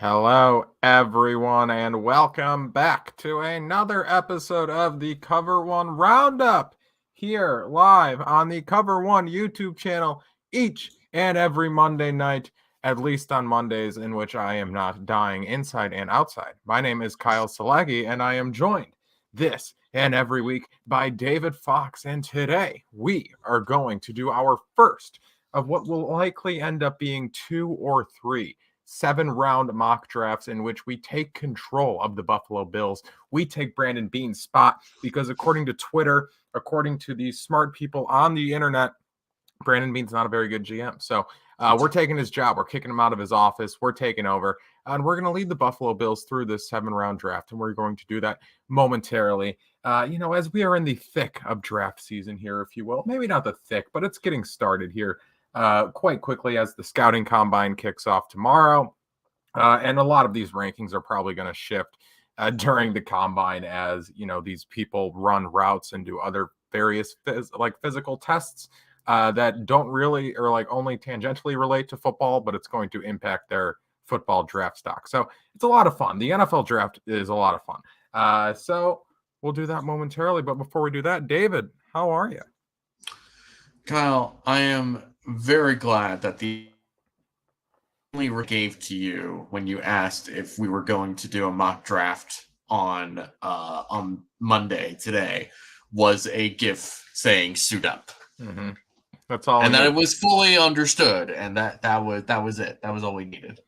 Hello, everyone, and welcome back to another episode of the Cover One Roundup here live on the Cover One YouTube channel each and every Monday night, at least on Mondays in which I am not dying inside and outside. My name is Kyle Silagyi, and I am joined this and every week by David Fox, and today we are going to do our first of what will likely end up being 2 or 3 7-round mock drafts in which we take control of the Buffalo Bills. We take Brandon Beane's spot because according to Twitter, according to the smart people on the internet, Brandon Beane's not a very good GM. So we're taking his job. We're kicking him out of his office. We're taking over. And we're going to lead the Buffalo Bills through this 7-round draft. And we're going to do that momentarily. As we are in the thick of draft season here, if you will. Maybe not the thick, but it's getting started here quite quickly as the scouting combine kicks off tomorrow. And a lot of these rankings are probably going to shift during the combine as, these people run routes and do other various physical tests that don't really or only tangentially relate to football, but it's going to impact their football draft stock. So it's a lot of fun. The NFL draft is a lot of fun. So we'll do that momentarily. But before we do that, David, how are you? Kyle, I am very glad that the only gave to you when you asked if we were going to do a mock draft on Monday today was a GIF saying "suit up." Mm-hmm. That's all, and that it was fully understood, and that was it. That was all we needed.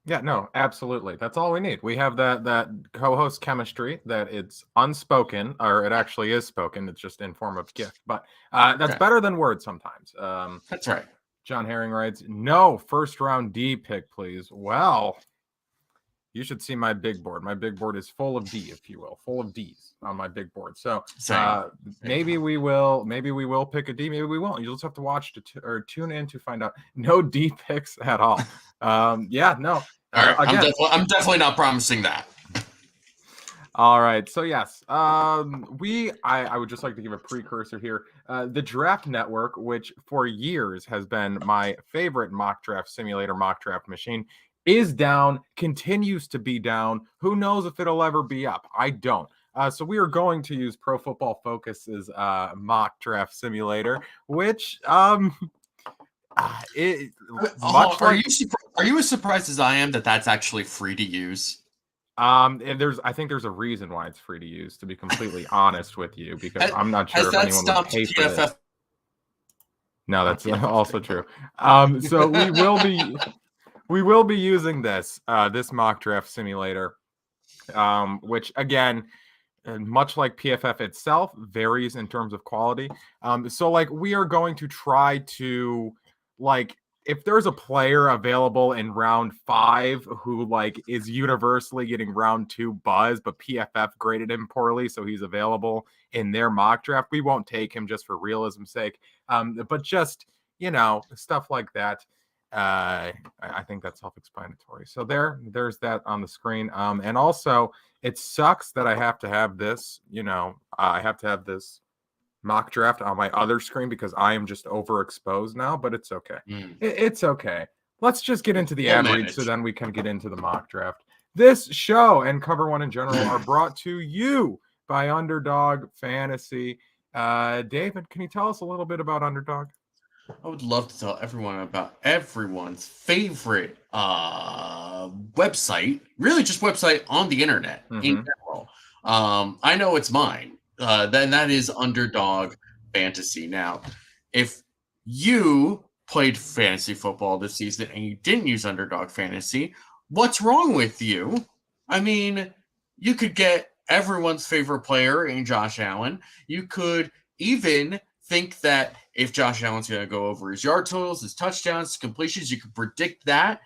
Yeah, no, absolutely. That's all we need. We have that co-host chemistry that it's unspoken, or it actually is spoken. It's just in form of GIF, but that's better than words sometimes. That's right. John Herring writes, no first round D pick, please. Well, you should see my big board. My big board is full of D, if you will, full of Ds on my big board. So maybe we will pick a D. Maybe we won't. You'll just have to watch or tune in to find out. No D picks at all. Yeah, no. All right, I'm definitely not promising that. All right. So yes, I would just like to give a precursor here. The Draft Network, which for years has been my favorite mock draft simulator, mock draft machine, is down, continues to be down. Who knows if it'll ever be up? I don't. So we are going to use Pro Football Focus's mock draft simulator, which are you as surprised as I am that that's actually free to use? And I think there's a reason why it's free to use, to be completely honest with you, because I'm not sure if anyone would pay for this. No, that's also true. So we will be using this mock draft simulator, which again, much like PFF itself, varies in terms of quality. So we are going to try to if there's a player available in round 5 who is universally getting round 2 buzz, but PFF graded him poorly, so he's available in their mock draft, we won't take him just for realism's sake. But just, stuff like that. I think that's self-explanatory. So there's that on the screen. And also it sucks that I have to have this, I have to have this mock draft on my other screen because I am just overexposed now, but it's okay. It's okay. Let's just get into the ad read so then we can get into the mock draft. This show and Cover One in general are brought to you by Underdog Fantasy. David, can you tell us a little bit about Underdog? I would love to tell everyone about everyone's favorite website, really just website on the internet in general. I know it's mine. Then that is Underdog Fantasy. Now, if you played fantasy football this season and you didn't use Underdog Fantasy, what's wrong with you? I mean, you could get everyone's favorite player in Josh Allen. You could even think that if Josh Allen's going to go over his yard totals, his touchdowns, his completions, you could predict that.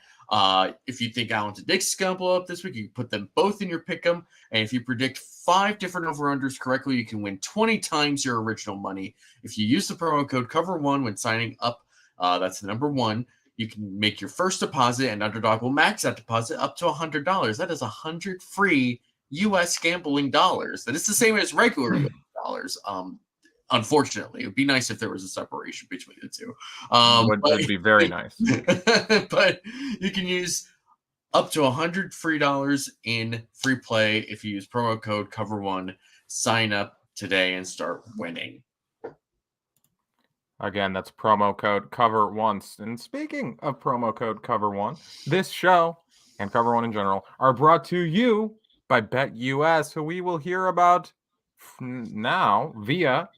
If you think Allen to Diggs is going to blow up this week, you can put them both in your pick'em. And if you predict 5 different over-unders correctly, you can win 20 times your original money. If you use the promo code COVER1 when signing up, that's the number 1, you can make your first deposit, and Underdog will max that deposit up to $100. That is 100 free U.S. gambling dollars. That is the same as regular dollars. Unfortunately, it would be nice if there was a separation between the two. Would be very nice. But you can use up to $100 free in free play if you use promo code Cover1. Sign up today and start winning. Again, that's promo code Cover1. And speaking of promo code Cover1, this show and Cover1 in general are brought to you by BetUS, who we will hear about now via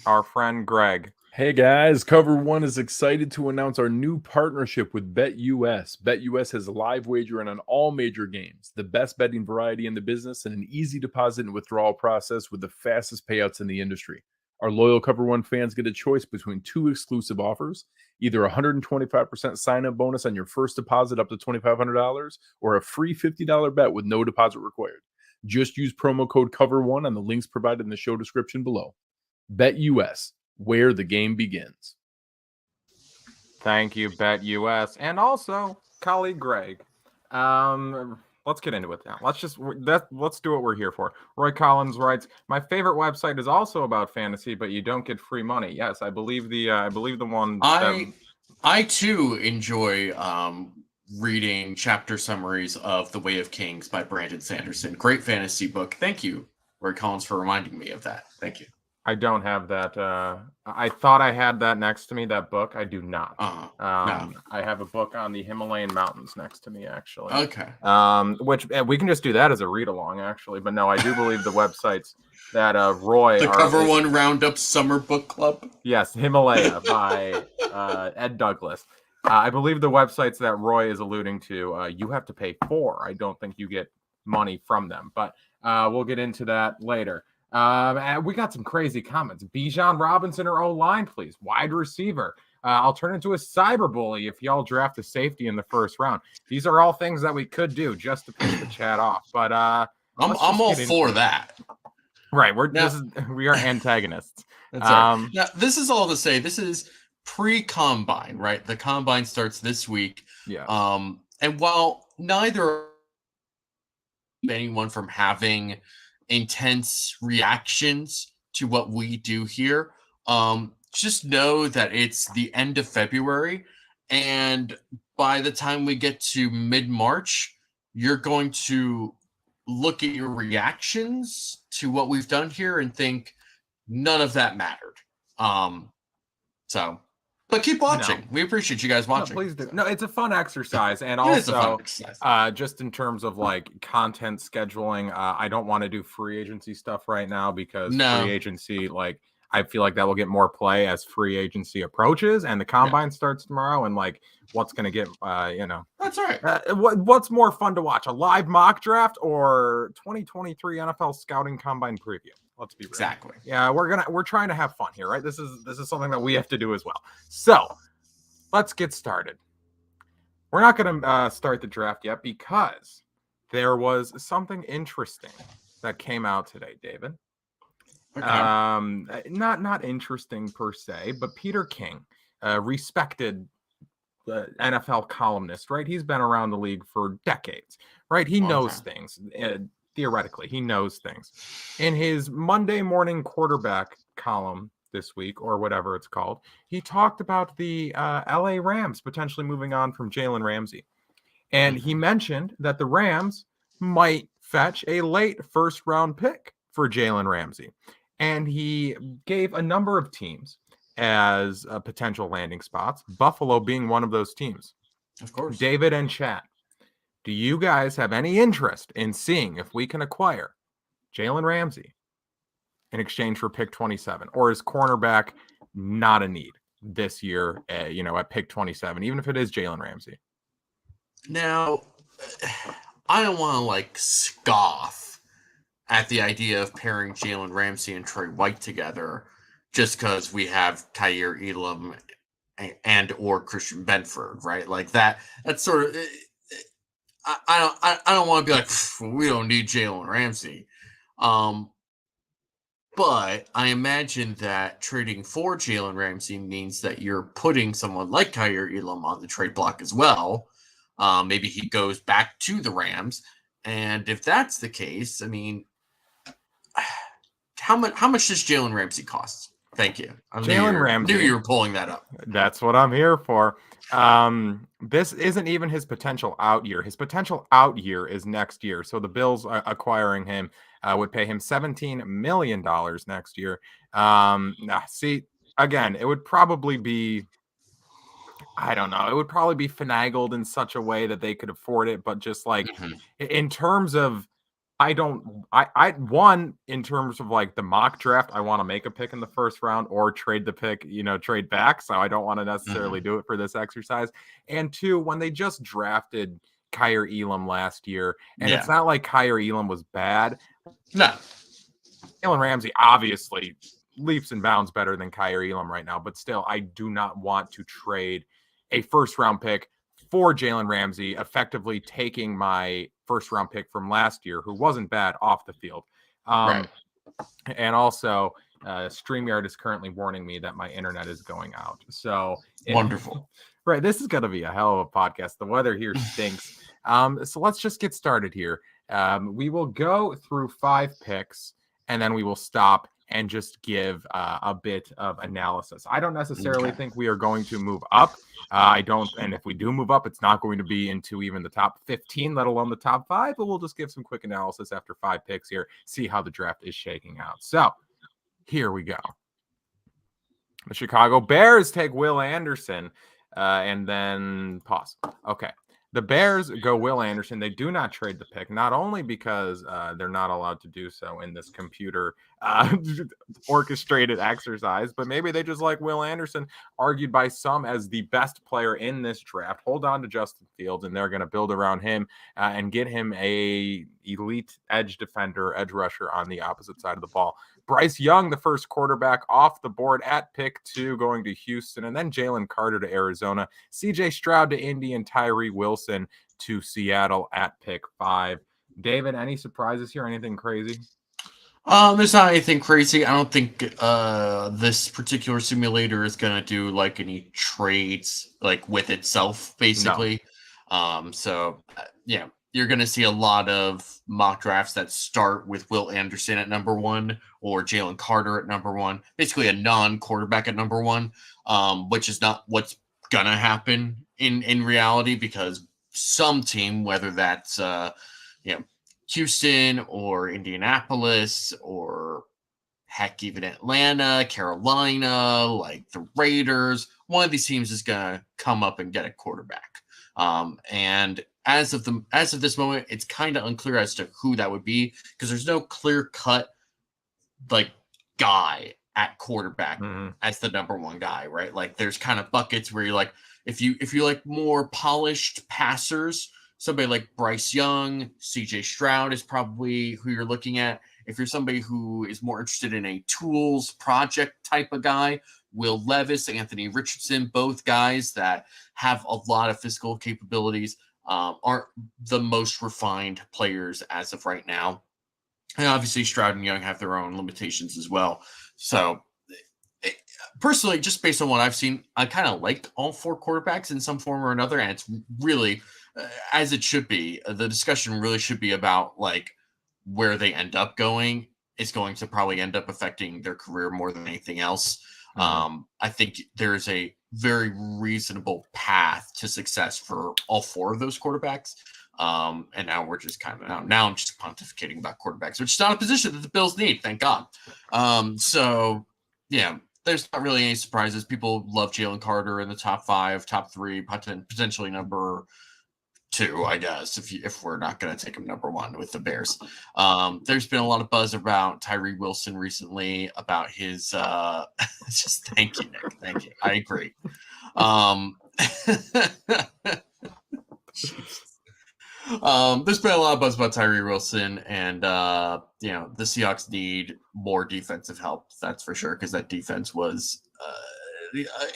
our friend Greg. Hey guys, Cover1 is excited to announce our new partnership with BetUS. BetUS has a live wagering on all major games, the best betting variety in the business, and an easy deposit and withdrawal process with the fastest payouts in the industry. Our loyal Cover1 fans get a choice between two exclusive offers, either a 125% sign-up bonus on your first deposit up to $2,500 or a free $50 bet with no deposit required. Just use promo code Cover1 on the links provided in the show description below. BetUS, where the game begins. Thank you, BetUS, and also colleague Greg. Let's get into it now. Let's do what we're here for. Roy Collins writes, "My favorite website is also about fantasy, but you don't get free money." Yes, I believe the one. I too enjoy reading chapter summaries of The Way of Kings by Brandon Sanderson. Great fantasy book. Thank you, Roy Collins, for reminding me of that. Thank you. I don't have that. I thought I had that next to me, that book. I do not. No. I have a book on the Himalayan mountains next to me, actually. Okay. Which we can just do that as a read along, actually. But no, I do believe the websites that Roy... The Cover1 Roundup Summer Book Club? Yes, Himalaya by Ed Douglas. I believe the websites that Roy is alluding to, you have to pay for. I don't think you get money from them. But we'll get into that later. We got some crazy comments. Bijan Robinson or O-line, please. Wide receiver. I'll turn into a cyber bully if y'all draft a safety in the first round. These are all things that we could do just to piss the chat off. But I'm all for that. Right. We are antagonists. That's right. Now, this is all to say, this is pre-combine, right? The combine starts this week. Yeah. And while neither anyone from having intense reactions to what we do here, just know that it's the end of February, and by the time we get to mid-March, you're going to look at your reactions to what we've done here and think none of that mattered. But keep watching. No. We appreciate you guys watching. No, please do. No, it's a fun exercise. And also, just in terms of like content scheduling, I don't want to do free agency stuff right now because free agency, like, I feel like that will get more play as free agency approaches and the combine starts tomorrow. And like, what's going to get, That's right. What's more fun to watch, a live mock draft or 2023 NFL scouting combine preview? Let's be real. Exactly. Yeah, we're trying to have fun here, right? This is something that we have to do as well. So let's get started. We're not going to start the draft yet because there was something interesting that came out today, David. Okay. Not interesting per se, but Peter King, respected NFL columnist, right? He's been around the league for decades, right? He knows things. Theoretically, he knows things. In his Monday morning quarterback column this week, or whatever it's called, he talked about the LA Rams potentially moving on from Jalen Ramsey. And he mentioned that the Rams might fetch a late first-round pick for Jalen Ramsey. And he gave a number of teams as potential landing spots, Buffalo being one of those teams. Of course. David and Chat, do you guys have any interest in seeing if we can acquire Jalen Ramsey in exchange for pick 27? Or is cornerback not a need this year, at pick 27, even if it is Jalen Ramsey? Now, I don't want to scoff at the idea of pairing Jalen Ramsey and Trey White together just because we have Kaiir Elam and or Christian Benford, right? Like that's sort of... I don't want to be like, we don't need Jalen Ramsey. But I imagine that trading for Jalen Ramsey means that you're putting someone like Kaiir Elam on the trade block as well. Maybe he goes back to the Rams. And if that's the case, I mean, how much does Jalen Ramsey cost? Thank you. Jalen Ramsey. Knew you were pulling that up. That's what I'm here for. This isn't even his potential out year. His potential out year is next year. So the Bills acquiring him would pay him $17 million next year. See, again, it would probably be, I don't know, it would probably be finagled in such a way that they could afford it. But just like in terms of, in terms of like the mock draft, I want to make a pick in the first round or trade the pick, trade back. So I don't want to necessarily do it for this exercise. And two, when they just drafted Kyer Elam last year, and it's not like Kyer Elam was bad. No. Jalen Ramsey, obviously, leaps and bounds better than Kyer Elam right now. But still, I do not want to trade a first round pick for Jalen Ramsey, effectively taking my first round pick from last year, who wasn't bad off the field. Right. And also, StreamYard is currently warning me that my internet is going out. So wonderful. Right. This is going to be a hell of a podcast. The weather here stinks. So let's just get started here. We will go through 5 picks and then we will stop and just give a bit of analysis. I don't necessarily think we are going to move up. I don't. And if we do move up, it's not going to be into even the top 15, let alone the top 5. But we'll just give some quick analysis after 5 picks here, see how the draft is shaking out. So here we go. The Chicago Bears take Will Anderson and then pause. Okay. The Bears go Will Anderson. They do not trade the pick, not only because they're not allowed to do so in this computer orchestrated exercise, but maybe they just like Will Anderson, argued by some as the best player in this draft. Hold on to Justin Fields, and they're going to build around him and get him a elite edge defender, edge rusher on the opposite side of the ball. Bryce Young, the first quarterback off the board at pick 2, going to Houston, and then Jalen Carter to Arizona, CJ Stroud to Indy, and Tyree Wilson to Seattle at pick 5. David, any surprises here? Anything crazy? There's not anything crazy. I don't think this particular simulator is gonna do like any trades like with itself, basically. No. Yeah, you're gonna see a lot of mock drafts that start with Will Anderson at number 1 or Jalen Carter at number 1, basically a non-quarterback at number 1, which is not what's gonna happen in reality, because some team, whether that's Houston or Indianapolis or heck, even Atlanta, Carolina, like the Raiders, one of these teams is going to come up and get a quarterback. And as of this moment, it's kind of unclear as to who that would be, because there's no clear cut like guy at quarterback as the number 1 guy, right? Like there's kind of buckets where you're like, if you like more polished passers, somebody like Bryce Young, CJ Stroud is probably who you're looking at. If you're somebody who is more interested in a tools project type of guy, Will Levis, Anthony Richardson, both guys that have a lot of physical capabilities, aren't the most refined players as of right now. And obviously Stroud and Young have their own limitations as well. So personally, just based on what I've seen, I kind of like all 4 quarterbacks in some form or another. And it's really, as it should be, the discussion really should be about like where they end up going. It's going to probably end up affecting their career more than anything else. I think there's a very reasonable path to success for all 4 of those quarterbacks. And now we're just kind of now I'm just pontificating about quarterbacks, which is not a position that the Bills need, thank God. So yeah, there's not really any surprises. People love Jalen Carter in the top 5, top 3, potentially number 2, I guess, if we're not going to take him number 1 with the Bears. There's been a lot of buzz about Tyree Wilson recently, about his just thank you, Nick. Thank you. I agree. There's been a lot of buzz about Tyree Wilson, and the Seahawks need more defensive help. That's for sure, because that defense was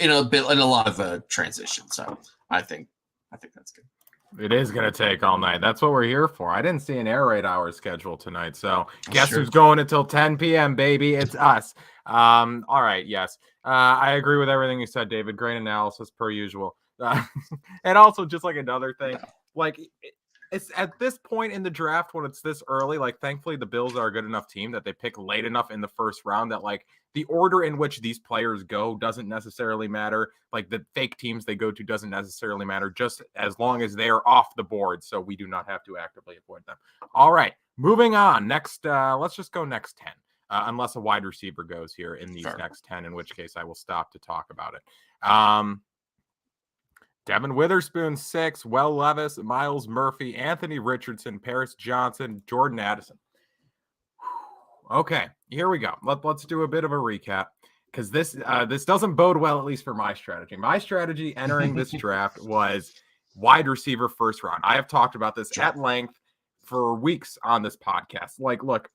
in a lot of transition. So I think that's good. It is going to take all night. That's what we're here for. I didn't see an air raid hour schedule tonight. So guess who's going until 10 p.m., baby? It's us. All right. Yes. I agree with everything you said, David. Great analysis per usual. And also just like another thing, like it's at this point in the draft when it's this early, like thankfully the Bills are a good enough team that they pick late enough in the first round that like the order in which these players go doesn't necessarily matter. Like the fake teams they go to doesn't necessarily matter, just as long as they are off the board. So we do not have to actively avoid them. All right, moving on. Next, let's just go next 10. Unless a wide receiver goes here in these next 10, in which case I will stop to talk about it. Devin Witherspoon, 6, Will Levis, Miles Murphy, Anthony Richardson, Paris Johnson, Jordan Addison. Okay, here we go. Let's do a bit of a recap because this doesn't bode well, at least for my strategy. My strategy entering this draft was wide receiver first round. I have talked about this at length for weeks on this podcast. Like, look,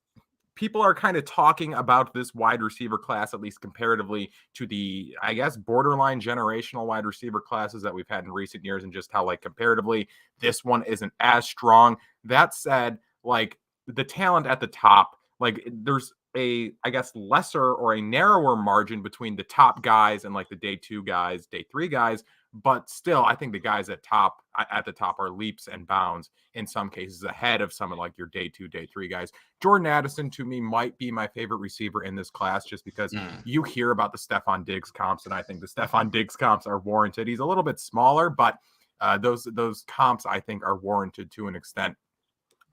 people are kind of talking about this wide receiver class, at least comparatively to the, I guess, borderline generational wide receiver classes that we've had in recent years, and just how, like, comparatively, this one isn't as strong. That said, like, the talent at the top, like, there's a, I guess, lesser or a narrower margin between the top guys and like the day 2 guys, day 3 guys. But still, I think the guys at the top are leaps and bounds in some cases ahead of some of like your day 2, day 3 guys. Jordan Addison to me might be my favorite receiver in this class just because you hear about the Stephon Diggs comps, and I think the Stephon Diggs comps are warranted. He's a little bit smaller, but those comps I think are warranted to an extent.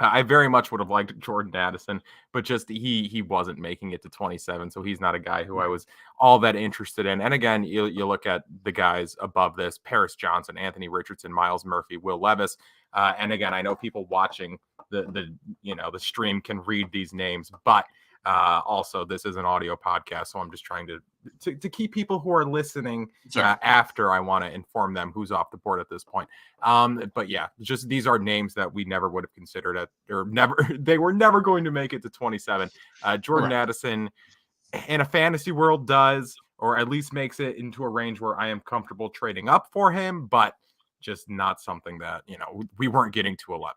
I very much would have liked Jordan Addison, but just he wasn't making it to 27, so he's not a guy who I was all that interested in. And again, you look at the guys above this: Paris Johnson, Anthony Richardson, Miles Murphy, Will Levis. And again, I know people watching the stream can read these names, but also this is an audio podcast, so I'm just trying to keep people who are listening after I want to inform them who's off the board at this point. But yeah, just these are names that we never would have considered they were never going to make it to 27. Jordan Addison in a fantasy world does, or at least makes it into a range where I am comfortable trading up for him, but just not something that, we weren't getting to 11.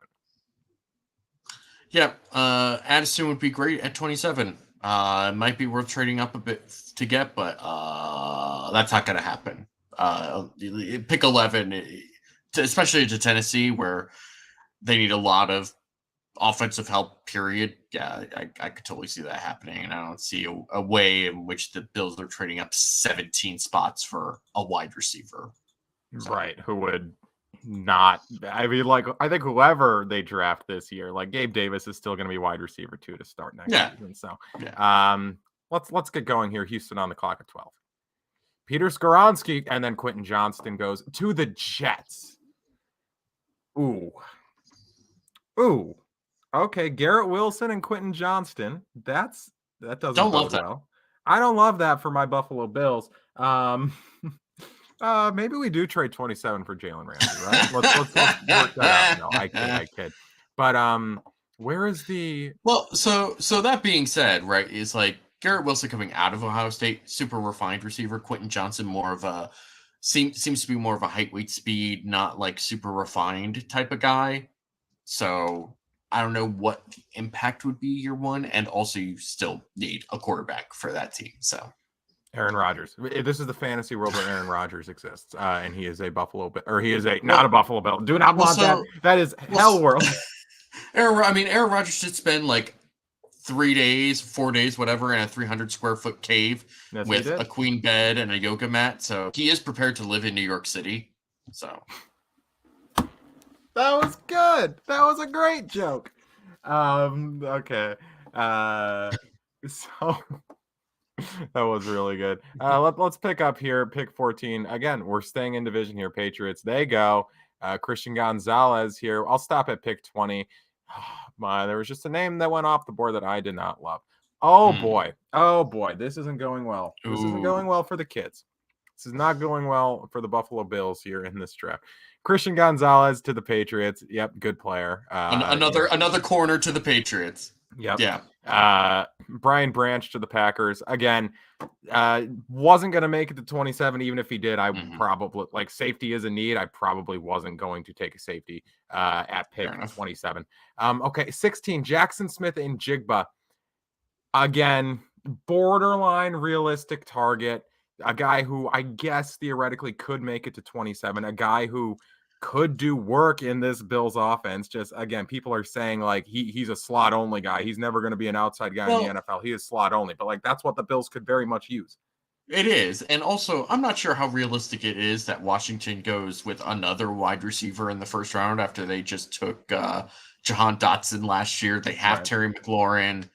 Yeah, Addison would be great at 27. It might be worth trading up a bit to get, but that's not going to happen. Pick 11, especially to Tennessee, where they need a lot of offensive help, period. Yeah, I could totally see that happening, and I don't see a way in which the Bills are trading up 17 spots for a wide receiver. Right, who would not, I mean, like, I think whoever they draft this year, like Gabe Davis is still going to be wide receiver 2 to start next season. So let's get going here. Houston on the clock at 12. Peter Skoronski, and then Quentin Johnston goes to the Jets. Ooh. Okay, Garrett Wilson and Quentin Johnston. That doesn't bode well. I don't love that for my Buffalo Bills. Maybe we do trade 27 for Jalen Ramsey, right? Let's work that out. No, I kid. But where is the so that being said, right, is like Garrett Wilson coming out of Ohio State, super refined receiver. Quentin Johnston more of a seems to be more of a height, weight, speed, not like super refined type of guy. So I don't know what the impact would be year one, and also you still need a quarterback for that team. So Aaron Rodgers. This is the fantasy world where Aaron Rodgers exists, and he is a Buffalo Bill, or he is not a Buffalo Bill. Do not want that. That is hell world. Aaron Rodgers should spend like 3 days, 4 days, whatever, in a 300 square foot cave with a queen bed and a yoga mat. So he is prepared to live in New York City. So that was good. That was a great joke. Okay. So that was really good. Let's pick up here. Pick 14. Again, we're staying in division here. Patriots. They go. Christian Gonzalez here. I'll stop at pick 20. There was just a name that went off the board that I did not love. Oh boy. This isn't going well. This isn't going well for the kids. This is not going well for the Buffalo Bills here in this draft. Christian Gonzalez to the Patriots. Yep, good player. Another corner to the Patriots. Yep. Yeah. Brian Branch to the Packers. Again, wasn't going to make it to 27. Even if he did, I probably, like, safety is a need. I probably wasn't going to take a safety at pick 27. Okay, 16, Jackson Smith-Njigba. Again, borderline realistic target. A guy who I guess theoretically could make it to 27. A guy who could do work in this Bills offense. Just again, people are saying like he's a slot only guy. He's never going to be an outside guy in the NFL. He is slot only, but like that's what the Bills could very much use. It is. And also, I'm not sure how realistic it is that Washington goes with another wide receiver in the first round after they just took Jahan Dotson last year. They have Terry McLaurin.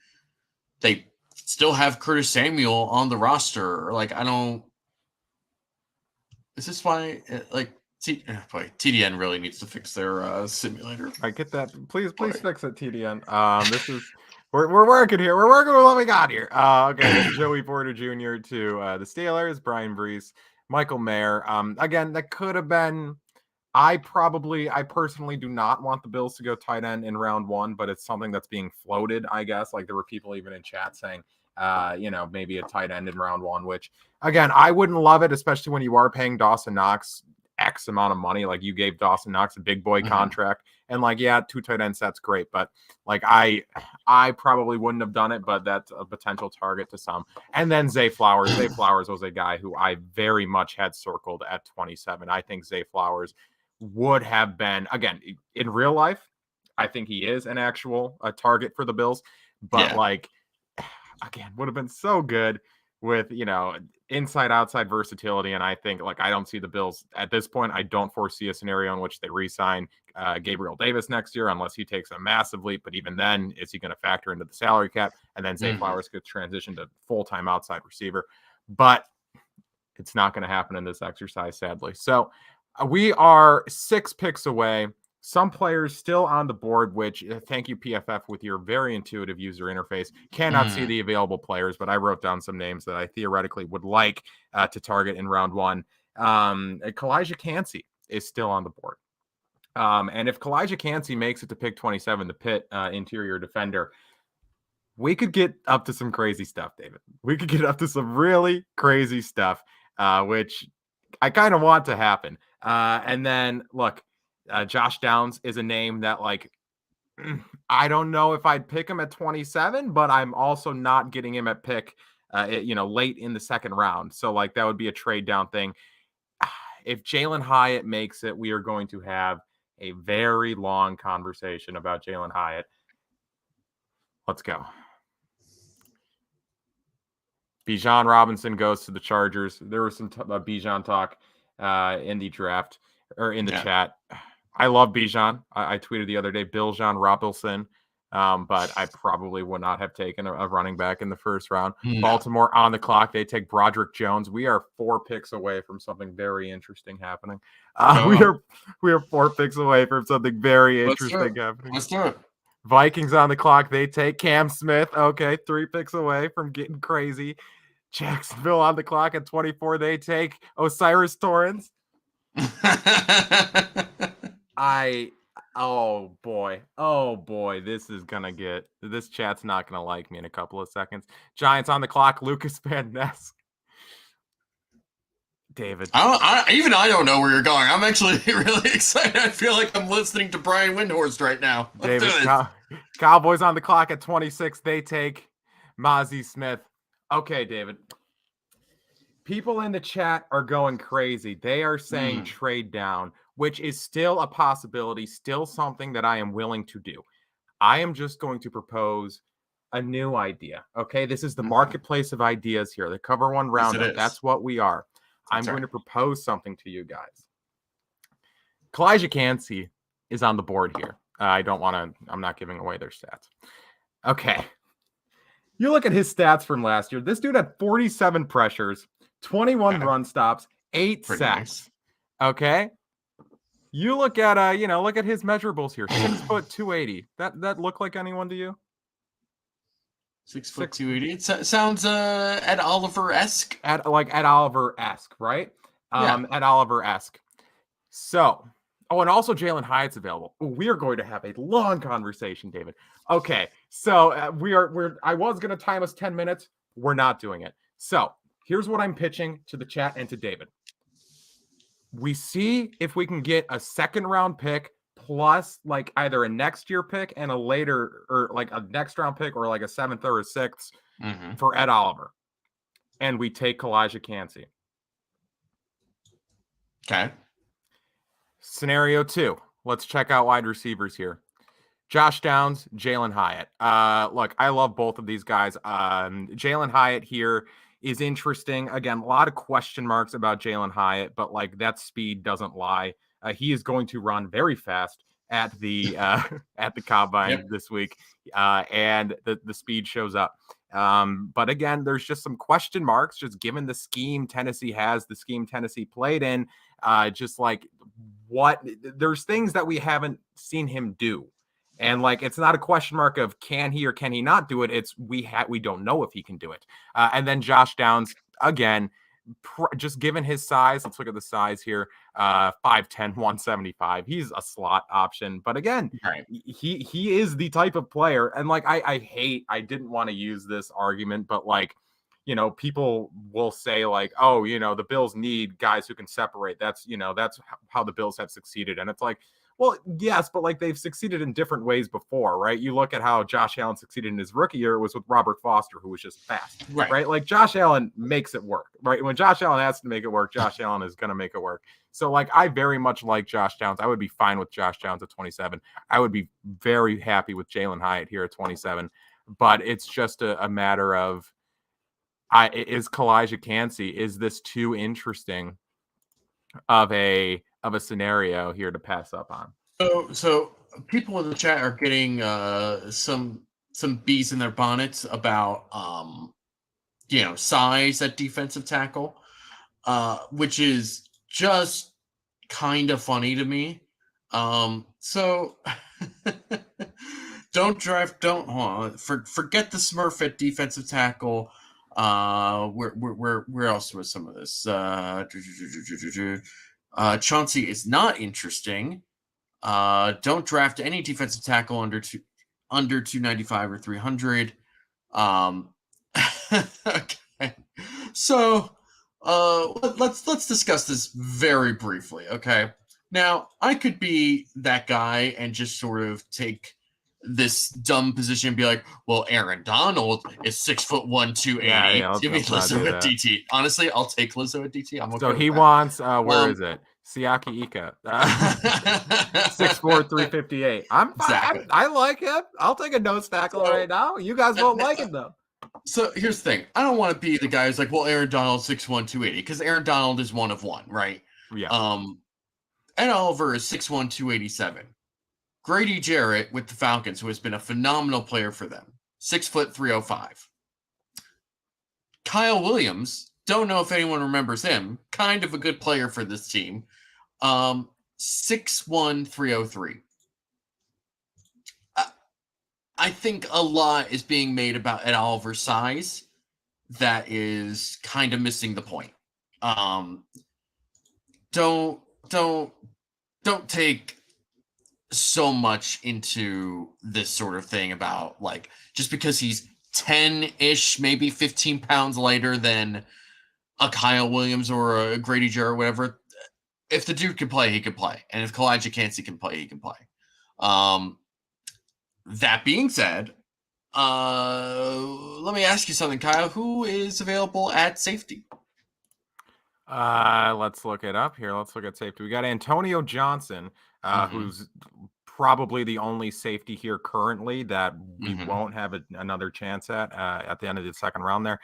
They still have Curtis Samuel on the roster. Like, I don't. Is this why? Like, TDN really needs to fix their simulator. I get that. Please fix it, TDN. This is. We're working here. We're working with what we got here. Okay, Joey Porter Jr. to the Steelers, Brian Brees, Michael Mayer. Again, that could have been. I personally do not want the Bills to go tight end in round 1, but it's something that's being floated, I guess. Like there were people even in chat saying, maybe a tight end in round 1, which again, I wouldn't love it, especially when you are paying Dawson Knox X amount of money. Like you gave Dawson Knox a big boy contract, and like, yeah, 2 tight end sets, great. But like, I probably wouldn't have done it, but that's a potential target to some. And then Zay Flowers. Zay Flowers was a guy who I very much had circled at 27. I think Zay Flowers would have been, again, in real life, I think he is an actual target for the Bills, but like, again, would have been so good with, inside outside versatility. And I think like, I don't see the Bills at this point. I don't foresee a scenario in which they re-sign Gabriel Davis next year, unless he takes a massive leap. But even then, is he going to factor into the salary cap? And then Zay Flowers could transition to full-time outside receiver, but it's not going to happen in this exercise, sadly. So we are 6 picks away. Some players still on the board, which thank you, PFF, with your very intuitive user interface. Cannot see the available players, but I wrote down some names that I theoretically would like to target in round 1. Kalijah Kancey is still on the board. And if Kalijah Kancey makes it to pick 27, the Pitt interior defender, we could get up to some crazy stuff, David. We could get up to some really crazy stuff, which I kind of want to happen. And then, look, Josh Downs is a name that, like, I don't know if I'd pick him at 27, but I'm also not getting him at pick, late in the second round. So, like, that would be a trade down thing. If Jalen Hyatt makes it, we are going to have a very long conversation about Jalen Hyatt. Let's go. Bijan Robinson goes to the Chargers. There was some Bijan talk in the draft or in the chat. I love Bijan. I tweeted the other day, Biljan Robinson, but I probably would not have taken a running back in the first round. No. Baltimore on the clock. They take Broderick Jones. We are 4 picks away from something very interesting happening. We are 4 picks away from something very interesting happening. Let's do it. Vikings on the clock. They take Cam Smith. Okay, 3 picks away from getting crazy. Jacksonville on the clock at 24. They take Osiris Torrance. Oh boy, this chat's not gonna like me in a couple of seconds. Giants on the clock, Lucas Van Ness. David. I don't know where you're going. I'm actually really excited. I feel like I'm listening to Brian Windhorst right now. David, Cowboys on the clock at 26. They take Mozzie Smith. Okay, David. People in the chat are going crazy. They are saying trade down, which is still a possibility, still something that I am willing to do. I am just going to propose a new idea. Okay, this is the marketplace of ideas here. The Cover One Roundup. That's what we are. I'm going to propose something to you guys. Kalijah Kancey is on the board here. I'm not giving away their stats. Okay. You look at his stats from last year. This dude had 47 pressures, 21 run stops, 8 sacks. Nice. Okay. You look at look at his measurables here. 6 foot 280. That look like anyone to you? 6 foot 280. It sounds Ed Oliver-esque. Ed Oliver-esque, right? Ed Oliver-esque. So, and also Jalen Hyatt's available. We are going to have a long conversation, David. Okay, so I was going to time us 10 minutes. We're not doing it. So here's what I'm pitching to the chat and to David. We see if we can get a second round pick plus like either a next year pick and a later or like a next round pick or like a 7th or a 6th for Ed Oliver. And we take Kalijah Kancey. Okay. Scenario 2. Let's check out wide receivers here. Josh Downs, Jalen Hyatt. Look, I love both of these guys. Jalen Hyatt here is interesting. Again, a lot of question marks about Jalen Hyatt, but like that speed doesn't lie. He is going to run very fast at the combine this week, and the speed shows up. But again, there's just some question marks, just given the scheme Tennessee has, the scheme Tennessee played in. Just like there's things that we haven't seen him do. And like, it's not a question mark of can he or can he not do it. It's we don't know if he can do it. And then Josh Downs, again, just given his size, let's look at the size here, 5'10", 175. He's a slot option. But again, he is the type of player. And like, I didn't want to use this argument, but like, people will say like, oh, the Bills need guys who can separate. That's how the Bills have succeeded. And it's like, well, yes, but like they've succeeded in different ways before, right? You look at how Josh Allen succeeded in his rookie year, it was with Robert Foster, who was just fast, right? Like Josh Allen makes it work, right? When Josh Allen has to make it work, Josh Allen is going to make it work. So like, I very much like Josh Downs. I would be fine with Josh Downs at 27. I would be very happy with Jalen Hyatt here at 27, but it's just a matter of, is Kalijah Kancey, is this too interesting of a scenario here to pass up on? So people in the chat are getting some bees in their bonnets about size at defensive tackle, which is just kind of funny to me. So forget the Smurf at defensive tackle. Where else was some of this? Chauncey is not interesting. Don't draft any defensive tackle under 295 or 300. Okay. So let's discuss this very briefly. Okay. Now I could be that guy and just sort of take this dumb position and be like, well, Aaron Donald is 6'1", 280. Give me Lizzo at DT. Honestly, I'll take Lizzo at DT. I'm okay. So he wants where is it? Siaki Ika, 6'4", 358. I'm fine. Exactly. I like him. I'll take a nose tackle right now. You guys won't like it though. So here's the thing. I don't want to be the guy who's like, well, Aaron Donald 6'1", 280, because Aaron Donald is one of one, right? Yeah. Ed Oliver is 6'1", 287. Grady Jarrett with the Falcons, who has been a phenomenal player for them, 6', 305. Kyle Williams, don't know if anyone remembers him, kind of a good player for this team, 6'1", 303. I think a lot is being made about Ed Oliver's size that is kind of missing the point. Don't take so much into this sort of thing about like, just because he's 10-ish, maybe 15 pounds lighter than a Kyle Williams or a Grady Jarrett or whatever. If the dude can play, he can play. And if Kalijah Kancey can play, he can play. That being said, let me ask you something, Kyle. Who is available at safety? Let's look it up here. Let's look at safety. We got Antonio Johnson, who's probably the only safety here currently that we won't have another chance at the end of the second round there.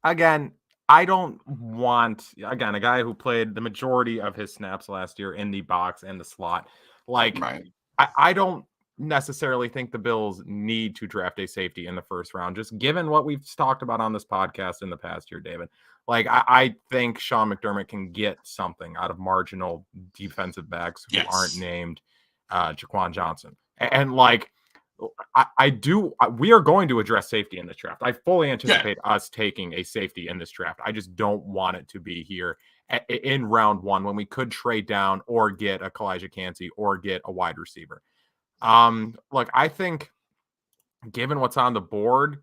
Again, I don't want, a guy who played the majority of his snaps last year in the box and the slot. Like, I don't necessarily think the Bills need to draft a safety in the first round, just given what we've talked about on this podcast in the past year, David. Like, I think Sean McDermott can get something out of marginal defensive backs who aren't named Jaquan Johnson. And like, we are going to address safety in this draft. I fully anticipate us taking a safety in this draft. I just don't want it to be here in round one when we could trade down or get a Kalijah Kancey or get a wide receiver. Look, I think given what's on the board,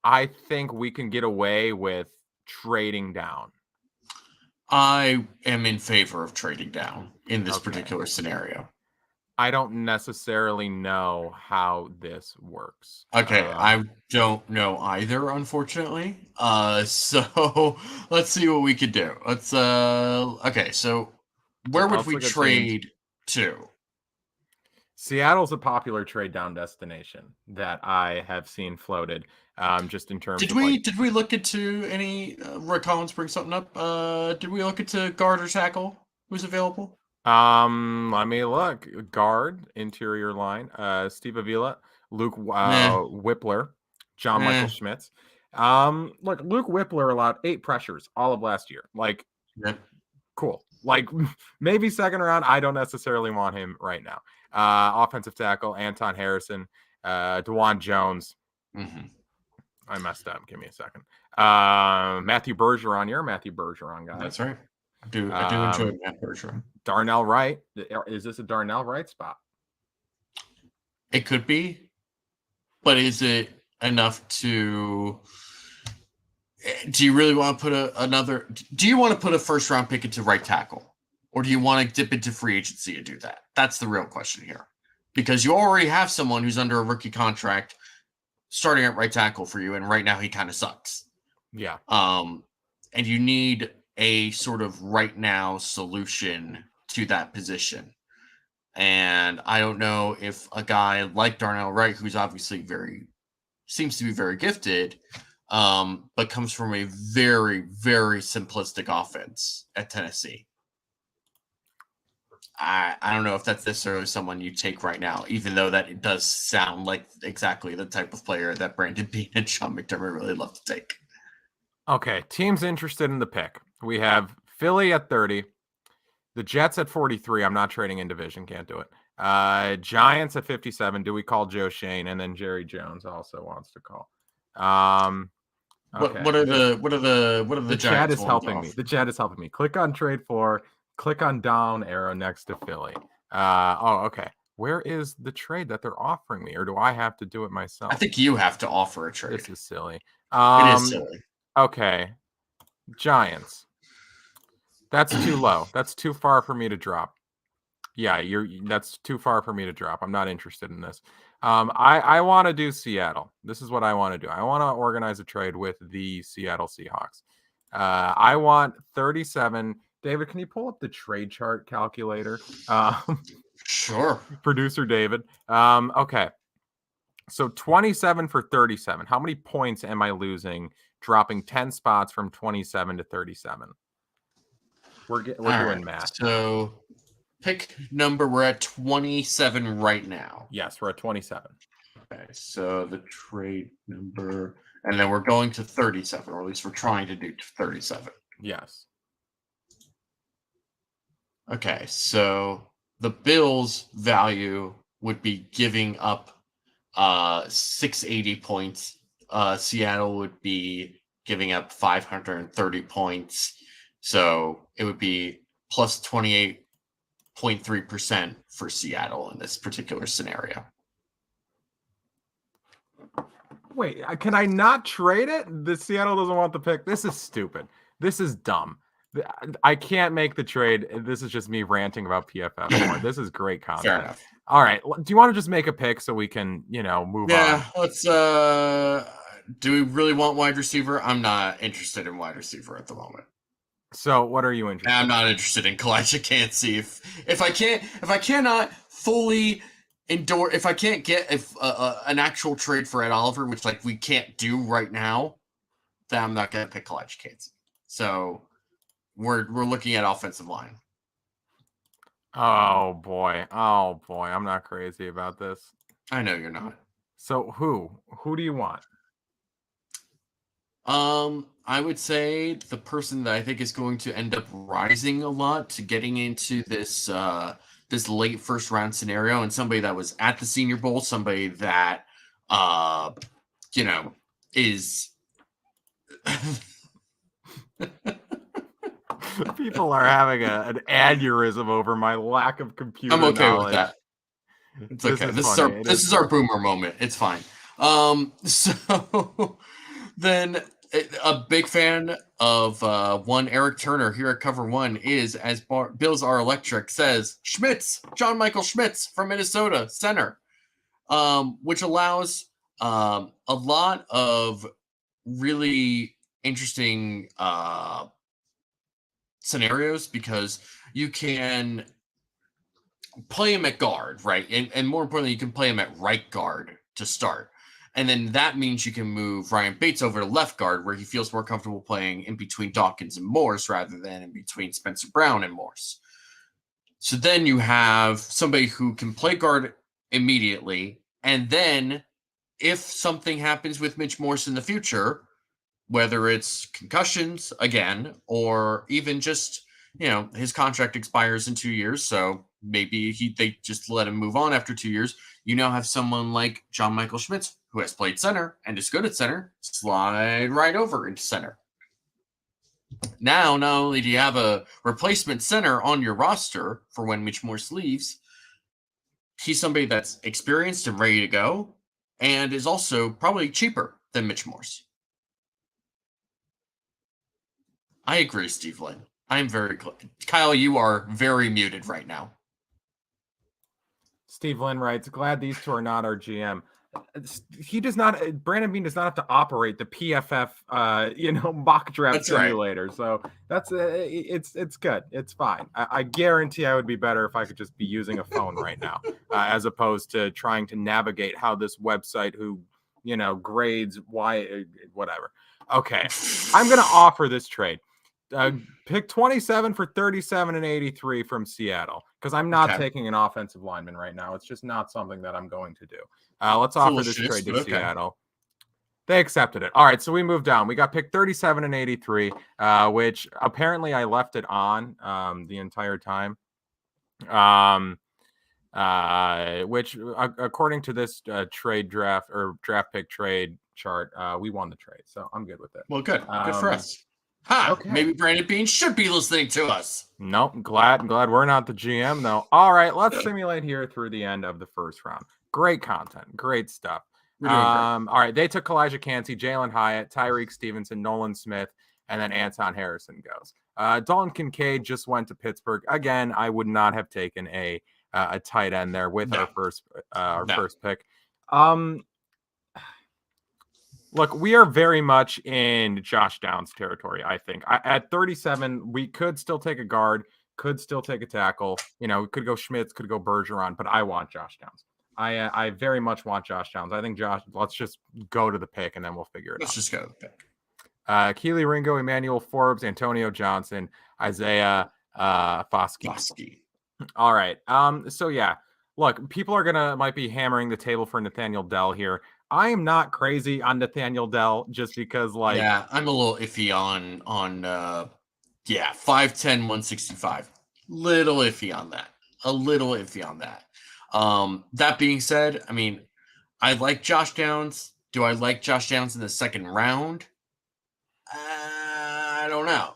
I think we can get away with trading down. I am in favor of trading down in this particular scenario. I don't necessarily know how this works. Okay, I don't know either, unfortunately. So let's see what we could do. Let's okay, so where would we trade to? Seattle's a popular trade down destination that I have seen floated. Just in terms did of we look into any Roy Collins bring something up? Did we look into guard or tackle? Who's available? Let me look. Guard, interior line, Steve Avila, Luke Whippler, John Michael Schmitz. Look, Luke Whippler allowed 8 pressures all of last year. Like, cool. Like, maybe second round. I don't necessarily want him right now. Offensive tackle, Anton Harrison, DeJuan Jones. Mm-hmm. I messed up. Give me a second. Matthew Bergeron. You're a Matthew Bergeron guy. That's right. I do enjoy Matt Bergeron. Darnell Wright. Is this a Darnell Wright spot? It could be, but is it enough to? Do you really want to put Do you want to put a first round pick into right tackle, or do you want to dip into free agency and do that? That's the real question here, because you already have someone who's under a rookie contract starting at right tackle for you, and right now he kind of sucks. Yeah. And you need a sort of right now solution to that position. And I don't know if a guy like Darnell Wright, who's obviously seems to be very gifted, but comes from a very, very simplistic offense at Tennessee. I don't know if that's necessarily someone you take right now, even though that it does sound like exactly the type of player that Brandon Beane and Sean McDermott really love to take. Okay, teams interested in the pick. We have Philly at 30, the Jets at 43. I'm not trading in division, can't do it. Giants at 57. Do we call Joe Shane? And then Jerry Jones also wants to call. Okay. What are the Giants? Chat is helping me. The chat is helping me. Click on trade for. Click on down arrow next to Philly. Okay. Where is the trade that they're offering me, or do I have to do it myself? I think you have to offer a trade. This is silly. It is silly. Okay. Giants. That's too low. That's too far for me to drop. Yeah, that's too far for me to drop. I'm not interested in this. I want to do Seattle. This is what I want to do. I want to organize a trade with the Seattle Seahawks. I want 37. David, can you pull up the trade chart calculator? Sure. Producer David. Okay. So 27 for 37. How many points am I losing dropping 10 spots from 27 to 37? We're doing math. So pick number, we're at 27 right now. Yes, we're at 27. Okay, so the trade number, and then we're going to 37, or at least we're trying to do 37. Yes. Okay, so the Bills' value would be giving up 680 points. Seattle would be giving up 530 points. So it would be plus 28.3% for Seattle in this particular scenario. Wait, can I not trade it? The Seattle doesn't want the pick. This is stupid. This is dumb. I can't make the trade. This is just me ranting about PFF more. This is great content. Fair enough. All right. Do you want to just make a pick so we can, move on? Yeah, let's do we really want wide receiver? I'm not interested in wide receiver at the moment. So what are you interested in? I'm not interested in Kalijah Cansey. If I cannot fully endorse, if I can't get an actual trade for Ed Oliver, which we can't do right now, then I'm not gonna pick Kalijah Cansey. So we're looking at offensive line. Oh boy. I'm not crazy about this. I know you're not. So who do you want? I would say the person that I think is going to end up rising a lot to getting into this this late first round scenario, and somebody that was at the Senior Bowl, somebody that is People are having an aneurysm over my lack of computer I'm okay knowledge. with that. It's okay. This is our boomer moment. It's fine. So then A big fan of one Eric Turner here at Cover One is, as Bills Are Electric says, Schmitz, John Michael Schmitz from Minnesota, center, which allows a lot of really interesting scenarios because you can play him at guard, right? And more importantly, you can play him at right guard to start. And then that means you can move Ryan Bates over to left guard where he feels more comfortable playing in between Dawkins and Morse rather than in between Spencer Brown and Morse. So then you have somebody who can play guard immediately. And then if something happens with Mitch Morse in the future, whether it's concussions again, or even just, his contract expires in 2 years. So maybe they just let him move on after 2 years. You now have someone like John Michael Schmitz, who has played center and is good at center, slide right over into center. Now, not only do you have a replacement center on your roster for when Mitch Morse leaves, he's somebody that's experienced and ready to go and is also probably cheaper than Mitch Morse. I agree, Steve Lynn. I'm very close. Kyle, you are very muted right now. Steve Lynn writes, glad these two are not our GM. He does not, Brandon Beane does not have to operate the PFF, mock draft That's right. simulator. So that's, it's good. It's fine. I guarantee I would be better if I could just be using a phone right now, as opposed to trying to navigate how this website grades whatever. Okay. I'm going to offer this trade. Pick 27 for 37 and 83 from Seattle because I'm not taking an offensive lineman right now. It's just not something that I'm going to do. Let's offer this trade to Seattle. They accepted it. All right, so we moved down. We got pick 37 and 83, which apparently I left it on the entire time. Which according to this trade draft or draft pick trade chart, we won the trade. So I'm good with it. Well, good. Good for us. Okay. Maybe Brandon Beane should be listening to us. Nope. Glad we're not the GM though. All right, let's simulate here through the end of the first round. Great content, great stuff. All right, they took Elijah Cansey, Jalen Hyatt, Tyreek Stevenson, Nolan Smith, and then Anton Harrison goes. Dalton Kincaid just went to Pittsburgh again. I would not have taken a tight end there with our first pick. Look, we are very much in Josh Downs territory, I think. At 37, we could still take a guard, could still take a tackle. Could go Schmitz, could go Bergeron, but I want Josh Downs. I very much want Josh Downs. I think let's just go to the pick, and then we'll figure it out. Let's just go to the pick. Keely Ringo, Emmanuel Forbes, Antonio Johnson, Isaiah Foskey. All right. So, yeah. Look, people might be hammering the table for Nathaniel Dell here. I am not crazy on Nathaniel Dell just because, I'm a little iffy on 5'10", 165. Little iffy on that. A little iffy on that. That being said, I mean, I like Josh Downs. Do I like Josh Downs in the second round? I don't know.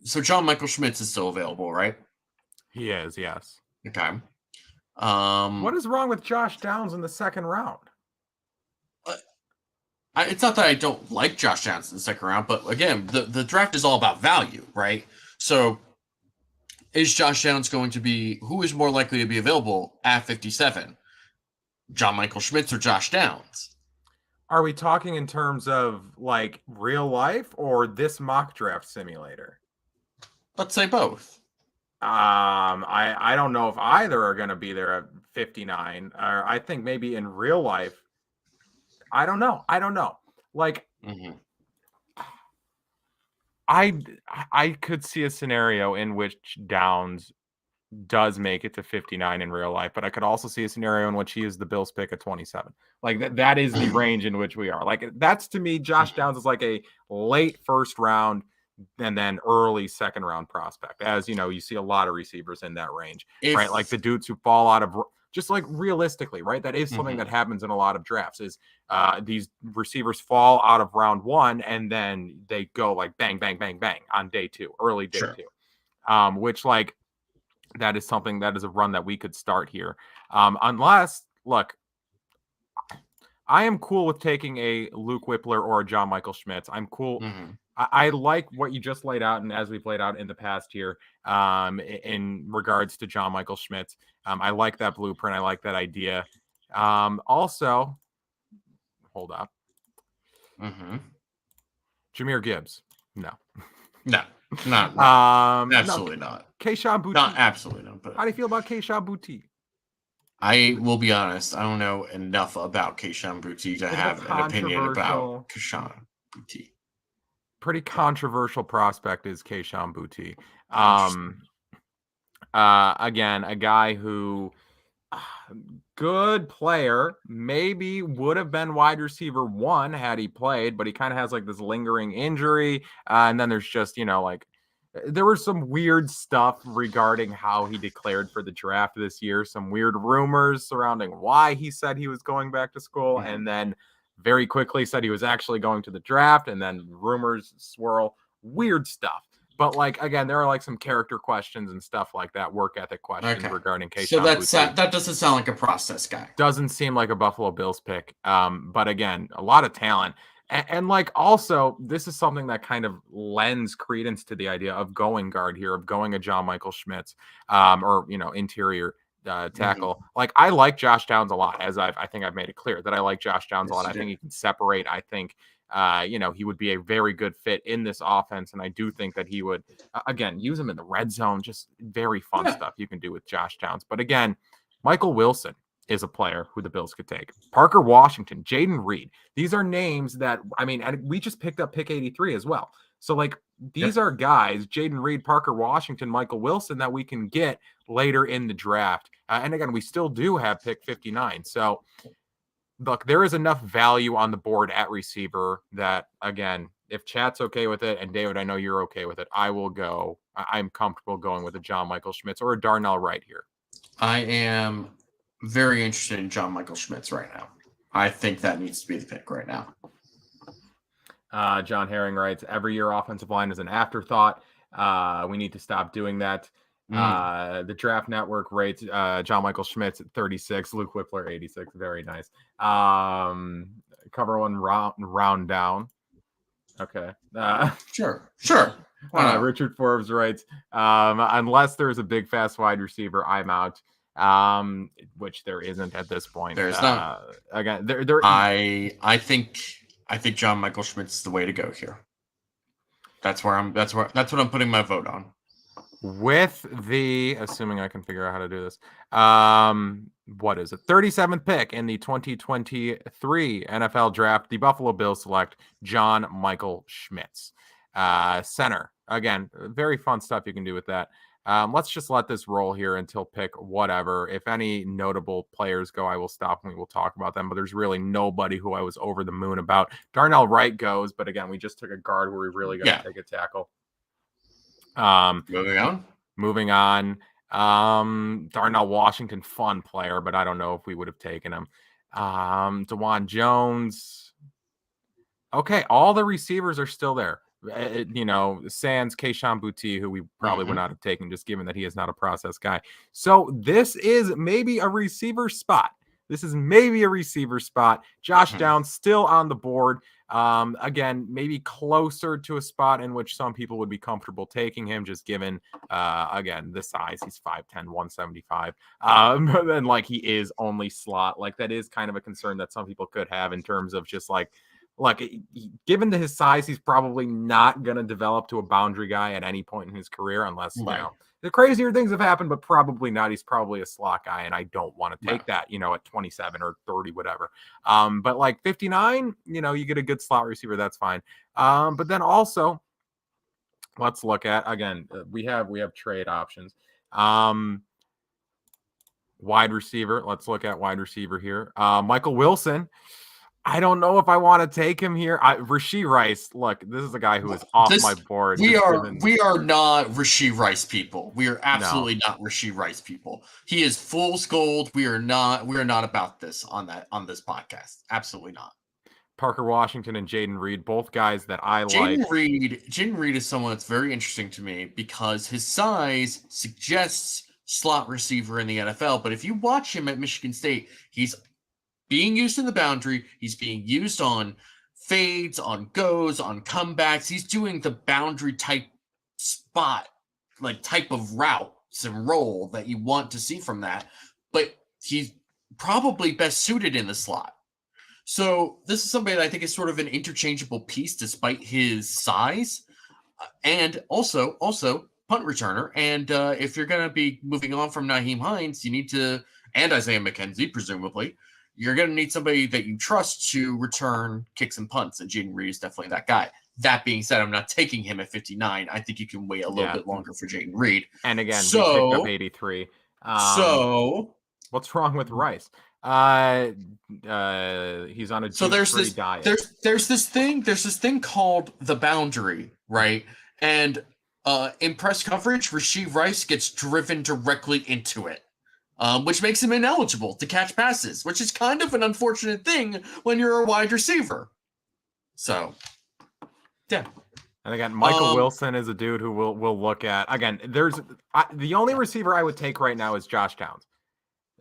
So John Michael Schmitz is still available, right? He is, yes. Okay. What is wrong with Josh Downs in the second round? It's not that I don't like Josh Downs in the second round, but again, the draft is all about value, right? So is Josh Downs going to be, who is more likely to be available at 57? John Michael Schmitz or Josh Downs? Are we talking in terms of real life or this mock draft simulator? Let's say both. I don't know if either are going to be there at 59. Or I think maybe in real life, I don't know. I could see a scenario in which Downs does make it to 59 in real life, but I could also see a scenario in which he is the Bills pick at 27. That is the range in which we are. That's to me, Josh Downs is a late first round and then early second round prospect. As you see a lot of receivers in that range, right? Like the dudes who fall out of, just realistically, right? That is something that happens in a lot of drafts is these receivers fall out of round one and then they go bang, bang, bang, bang on day two, early day two, which that is something that is a run that we could start here. Unless, look, I am cool with taking a Luke Whippler or a John Michael Schmitz. I'm cool. Mm-hmm. I like what you just laid out, and as we've laid out in the past here, in regards to John Michael Schmitz. I like that blueprint. I like that idea. Also, hold up. Mm-hmm. Jameer Gibbs. No. No. Absolutely not. Keyshawn Boutte. Not absolutely not. But How do you feel about Keyshawn Boutte? I will be honest. I don't know enough about Keyshawn Boutte to have an opinion about Keyshawn Boutte. Pretty controversial prospect is Keyshawn Boutte. Again, a guy who good player, maybe would have been wide receiver 1 had he played, but he kind of has like this lingering injury. And then there's just, like there was some weird stuff regarding how he declared for the draft this year, some weird rumors surrounding why he said he was going back to school, and then very quickly said he was actually going to the draft, and then rumors swirl, weird stuff. But like, again, there are like some character questions and stuff like that, work ethic questions regarding Keyshawn. So that doesn't sound like a process guy. Doesn't seem like a Buffalo Bills pick. But again, a lot of talent. And like, also, this is something that kind of lends credence to the idea of going guard here, of going a John Michael Schmitz, or, interior tackle. Like, I like Josh Downs a lot, as I think I've made it clear that I like Josh Downs a lot. I think he can separate. I think, he would be a very good fit in this offense. And I do think that he would, again, use him in the red zone. Just very fun stuff you can do with Josh Downs. But again, Michael Wilson is a player who the Bills could take. Parker Washington, Jaden Reed. These are names that, and we just picked up pick 83 as well. So like, these are guys, Jaden Reed, Parker Washington, Michael Wilson, that we can get later in the draft. And again, we still do have pick 59. So look, there is enough value on the board at receiver that, again, if chat's okay with it, and David, I know you're okay with it, I will go. I'm comfortable going with a John Michael Schmitz or a Darnell Wright here. I am very interested in John Michael Schmitz right now. I think that needs to be the pick right now. John Herring writes, every year offensive line is an afterthought. We need to stop doing that. The Draft Network rates John Michael Schmitz at 36, Luke Whippler 86. Very nice. Cover one round down. Okay. Sure. Richard Forbes writes, unless there's a big fast wide receiver, I'm out. Which there isn't at this point. There's not. Again, I think John Michael Schmitz is the way to go here. That's what I'm putting my vote on. With the, assuming I can figure out how to do this, what is it? 37th pick in the 2023 NFL Draft, the Buffalo Bills select John Michael Schmitz, center. Again, very fun stuff you can do with that. Let's just let this roll here until pick whatever. If any notable players go, I will stop and we will talk about them. But there's really nobody who I was over the moon about. Darnell Wright goes, but again, we just took a guard where we really got to take a tackle. Moving on. Darnell Washington, fun player, but I don't know if we would have taken him. DeJuan Jones. Okay, all the receivers are still there. Sans Keyshawn Boutte, who we probably would not have taken, just given that he is not a process guy. So this is maybe a receiver spot. Josh Downs still on the board. Again, maybe closer to a spot in which some people would be comfortable taking him, just given, again, the size. He's 5'10", 175. And like, he is only slot. Like, that is kind of a concern that some people could have in terms of just like, given to his size, he's probably not going to develop to a boundary guy at any point in his career, unless, the crazier things have happened, but probably not. He's probably a slot guy, and I don't want to take that, at 27 or 30, whatever. But like 59, you get a good slot receiver, that's fine. But then also, let's look at, again, we have trade options. Wide receiver, let's look at wide receiver here. Michael Wilson. I don't know if I want to take him here. Rashee Rice, look, this is a guy who is off my board. We are not Rashee Rice people. We are absolutely not Rashee Rice people. He is fool's gold. We are not about this on this podcast. Absolutely not. Parker Washington and Jaden Reed, both guys that I like. Jaden Reed is someone that's very interesting to me because his size suggests slot receiver in the NFL. But if you watch him at Michigan State, he's being used in the boundary. He's being used on fades, on goes, on comebacks. He's doing the boundary type spot, like type of routes and roll that you want to see from that. But he's probably best suited in the slot. So this is somebody that I think is sort of an interchangeable piece despite his size, and also punt returner. And if you're going to be moving on from Nyheim Hines, you need to, and Isaiah McKenzie, presumably, you're going to need somebody that you trust to return kicks and punts, and Jaden Reed is definitely that guy. That being said, I'm not taking him at 59. I think you can wait a little bit longer for Jaden Reed. And again, we picked up 83. So what's wrong with Rice? He's on a juice-free diet. There's this thing called the boundary, right? And in press coverage, Rashee Rice gets driven directly into it, which makes him ineligible to catch passes, which is kind of an unfortunate thing when you're a wide receiver. So, yeah. And again, Michael Wilson is a dude who we'll look at. Again, the only receiver I would take right now is Josh Downs.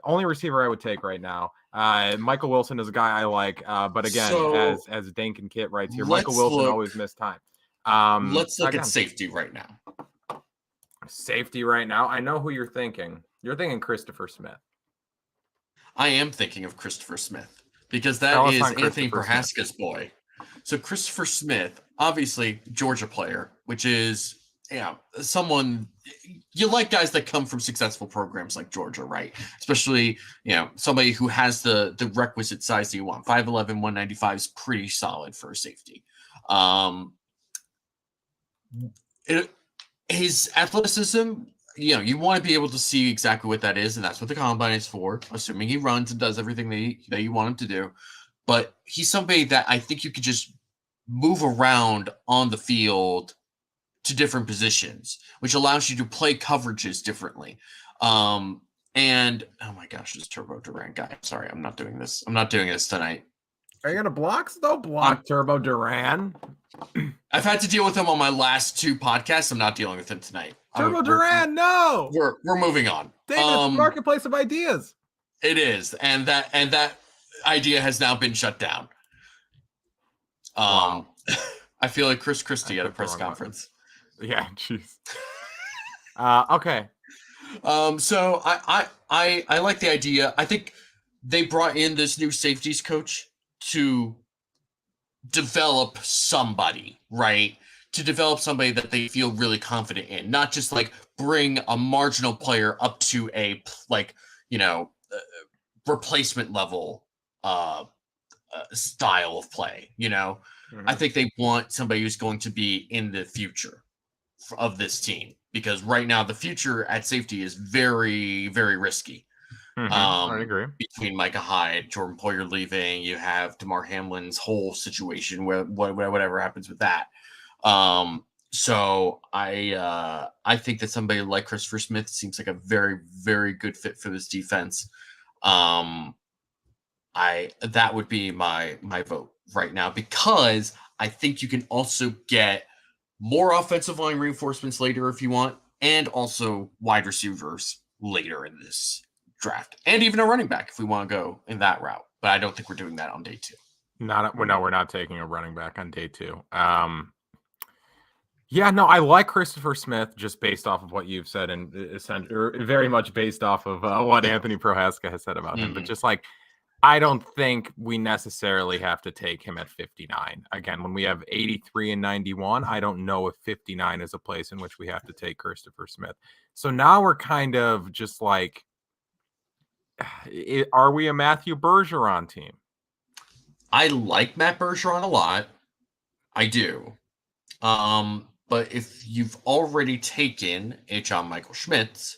Only receiver I would take right now. Michael Wilson is a guy I like, but again, as Dink and Kit writes here, Michael Wilson always missed time. Let's look at safety right now. Safety right now. I know who you're thinking. You're thinking Christopher Smith. I am thinking of Christopher Smith because that is Anthony Prohaska's boy. So Christopher Smith, obviously Georgia player, which is someone you like, guys that come from successful programs like Georgia, right? Especially, somebody who has the requisite size that you want. 5'11", 195 is pretty solid for a safety. His athleticism, you want to be able to see exactly what that is, and that's what the combine is for, assuming he runs and does everything that you want him to do. But he's somebody that I think you could just move around on the field to different positions, which allows you to play coverages differently. And oh my gosh, this Turbo Duran guy. Sorry, I'm not doing this. I'm not doing this tonight. Are you gonna block? Don't block Turbo Duran. I've had to deal with him on my last 2 podcasts. I'm not dealing with him tonight. Turbo Duran, no. We're moving on. David, marketplace of ideas. It is, and that idea has now been shut down. Wow. I feel like Chris Christie at a press conference. Yeah, jeez. Okay. So I like the idea. I think they brought in this new safeties coach to develop somebody, right? To develop somebody that they feel really confident in, not just like bring a marginal player up to a replacement level style of play. Mm-hmm. I think they want somebody who's going to be in the future of this team, because right now the future at safety is very, very risky. Mm-hmm. I agree. Between Micah Hyde, Jordan Poyer leaving, you have DeMar Hamlin's whole situation, whatever happens with that. So I think that somebody like Christopher Smith seems like a very, very good fit for this defense. That would be my vote right now, because I think you can also get more offensive line reinforcements later if you want, and also wide receivers later in this draft, and even a running back if we want to go in that route. But I don't think we're doing that on day 2. We're not taking a running back on day 2. I like Christopher Smith just based off of what you've said, and very much based off of what Anthony Prohaska has said about him. But just like, I don't think we necessarily have to take him at 59. Again, when we have 83 and 91, I don't know if 59 is a place in which we have to take Christopher Smith. So now we're kind of just like, are we a Matthew Bergeron team? I like Matt Bergeron a lot. I do. But if you've already taken a John Michael Schmitz,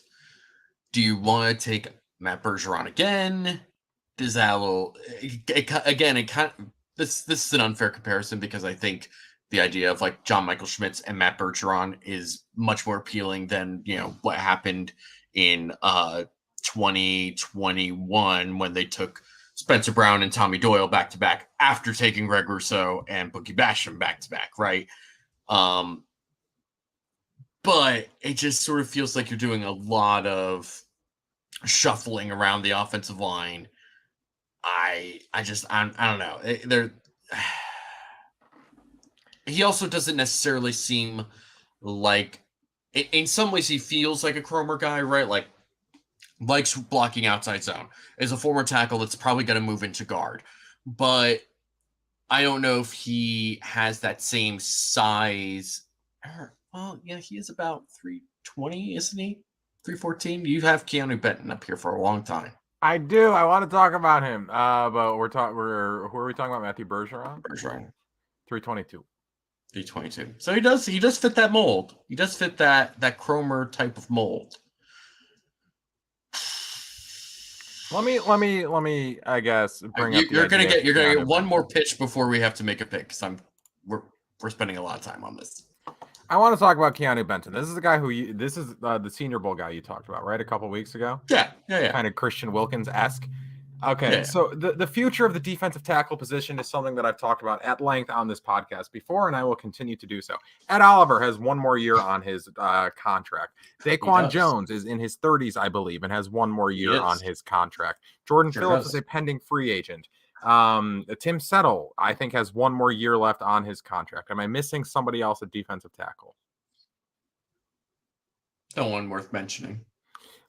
do you want to take Matt Bergeron again? Does that this is an unfair comparison, because I think the idea of like John Michael Schmitz and Matt Bergeron is much more appealing than what happened in 2021 when they took Spencer Brown and Tommy Doyle back to back after taking Greg Rousseau and Boogie Basham back to back, right? But it just sort of feels like you're doing a lot of shuffling around the offensive line. I don't know. He also doesn't necessarily seem like, in some ways he feels like a Cromer guy, right? Like, likes blocking outside zone. Is a former tackle that's probably going to move into guard. But I don't know if he has that same size. Well, yeah, he is about 320, isn't he? 314. You have Keanu Benton up here for a long time. I do. I want to talk about him. But who are we talking about? Matthew Bergeron? 322. 322. So he does fit that mold. He does fit that Cromer type of mold. Let me. I guess you're gonna get one more pitch before we have to make a pick, because we're spending a lot of time on this. I want to talk about Keanu Benton. This is the guy this is the Senior Bowl guy you talked about, right? A couple weeks ago. Yeah. Kind of Christian Wilkins-esque. Okay, so the future of the defensive tackle position is something that I've talked about at length on this podcast before, and I will continue to do so. Ed Oliver has one more year on his contract. Daquan Jones is in his 30s, I believe, and has one more year on his contract. Jordan Phillips is a pending free agent. Tim Settle, I think, has one more year left on his contract. Am I missing somebody else at defensive tackle? No one worth mentioning.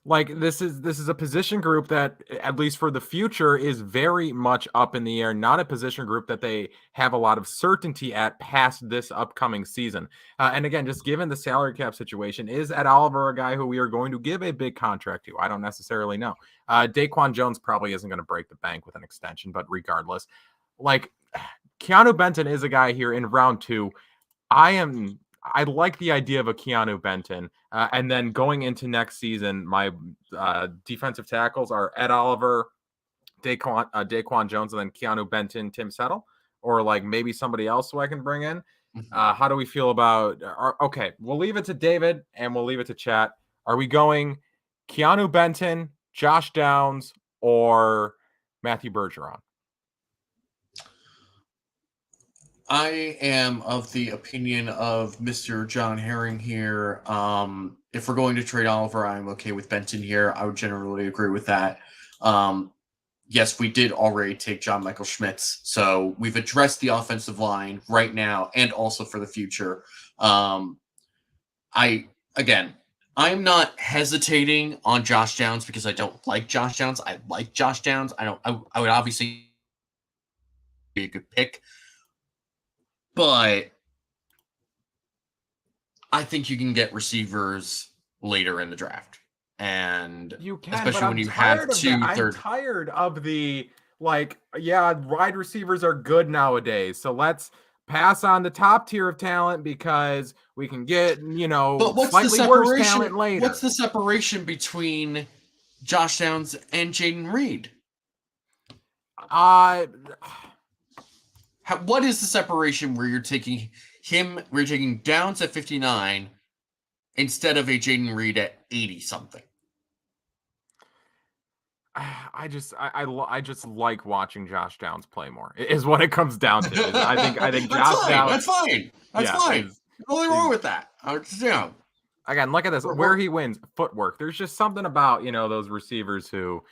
Like, this is a position group that, at least for the future, is very much up in the air. Not a position group that they have a lot of certainty at past this upcoming season. And again, just given the salary cap situation, is Ed Oliver a guy who we are going to give a big contract to? I don't necessarily know. Daquan Jones probably isn't going to break the bank with an extension, but regardless, like, Keanu Benton is a guy here in round 2. I like the idea of a Keanu Benton. And then going into next season, my defensive tackles are Ed Oliver, Daquan Jones, and then Keanu Benton, Tim Settle, or like maybe somebody else who I can bring in. How do we feel about okay, we'll leave it to David and we'll leave it to chat. Are we going Keanu Benton, Josh Downs, or Matthew Bergeron? I am of the opinion of Mr. John Herring here. If we're going to trade Oliver, I'm okay with Benton here. I would generally agree with that. Yes, we did already take John Michael Schmitz, so we've addressed the offensive line right now and also for the future. I'm not hesitating on Josh Downs because I don't like Josh Downs. I like Josh Downs. I would obviously be a good pick. But I think you can get receivers later in the draft. And you can, especially when you have I'm tired of the, like, wide receivers are good nowadays. So let's pass on the top tier of talent because we can get, slightly worse talent later. What's the separation between Josh Downs and Jaden Reed? What is the separation where you're taking Downs at 59 instead of a Jaden Reed at 80 something? I just like watching Josh Downs play more. Is what it comes down to. I think Josh Downs. That's fine. That's fine. Nothing wrong with that. Again, look at this. Where he wins, footwork. There's just something about those receivers who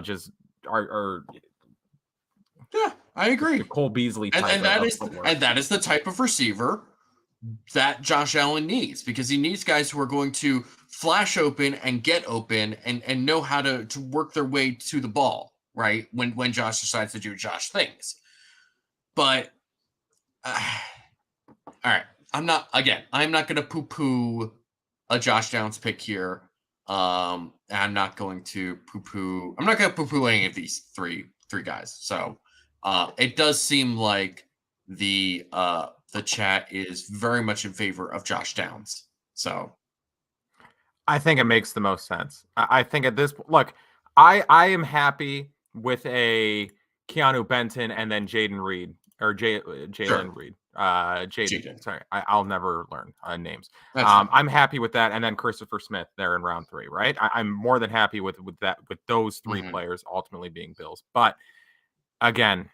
just are. Yeah, I agree. Cole Beasley type and that is the type of receiver that Josh Allen needs, because he needs guys who are going to flash open and get open and know how to work their way to the ball, right? When Josh decides to do Josh things. But all right, I'm not going to poo-poo a Josh Downs pick here. I'm not going to poo-poo any of these three guys. So it does seem like the chat is very much in favor of Josh Downs. So I think it makes the most sense. I think at this point, look, I am happy with a Keanu Benton and then Jaden Reed or Jalen Reed. Jaden. Sorry, I'll never learn names. I'm happy with that, and then Christopher Smith there in round 3. Right, I'm more than happy with that, with those 3 players ultimately being Bills. But again,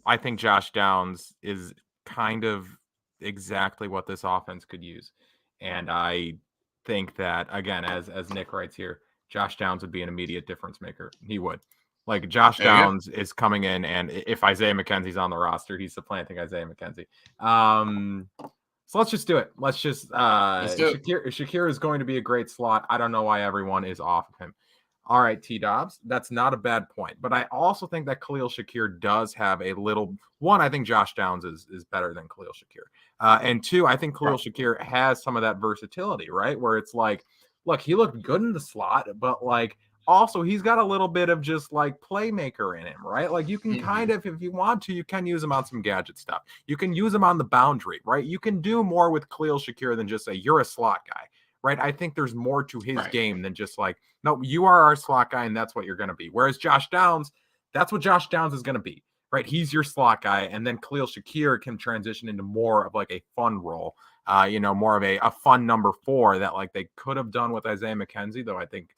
I think Josh Downs is kind of exactly what this offense could use. And I think that, again, as Nick writes here, Josh Downs would be an immediate difference maker. He would. Like Josh There you go. Downs is coming in, and if Isaiah McKenzie's on the roster, he's supplanting Isaiah McKenzie. So let's just do it. Let's do it. Shakir is going to be a great slot. I don't know why everyone is off of him. All right, T-Dobbs, that's not a bad point. But I also think that Khalil Shakir does have a little one. I think Josh Downs is better than Khalil Shakir. And two, I think Khalil Shakir has some of that versatility, right? Where it's like, look, he looked good in the slot, but like also he's got a little bit of just like playmaker in him, right? Like you can kind of, if you want to, you can use him on some gadget stuff. You can use him on the boundary, right? You can do more with Khalil Shakir than just say you're a slot guy, right? I think there's more to his game than just like, no, you are our slot guy and that's what you're going to be. Whereas Josh Downs, that's what Josh Downs is going to be, right? He's your slot guy. And then Khalil Shakir can transition into more of like a fun role, more of a fun number 4 that like they could have done with Isaiah McKenzie, though I think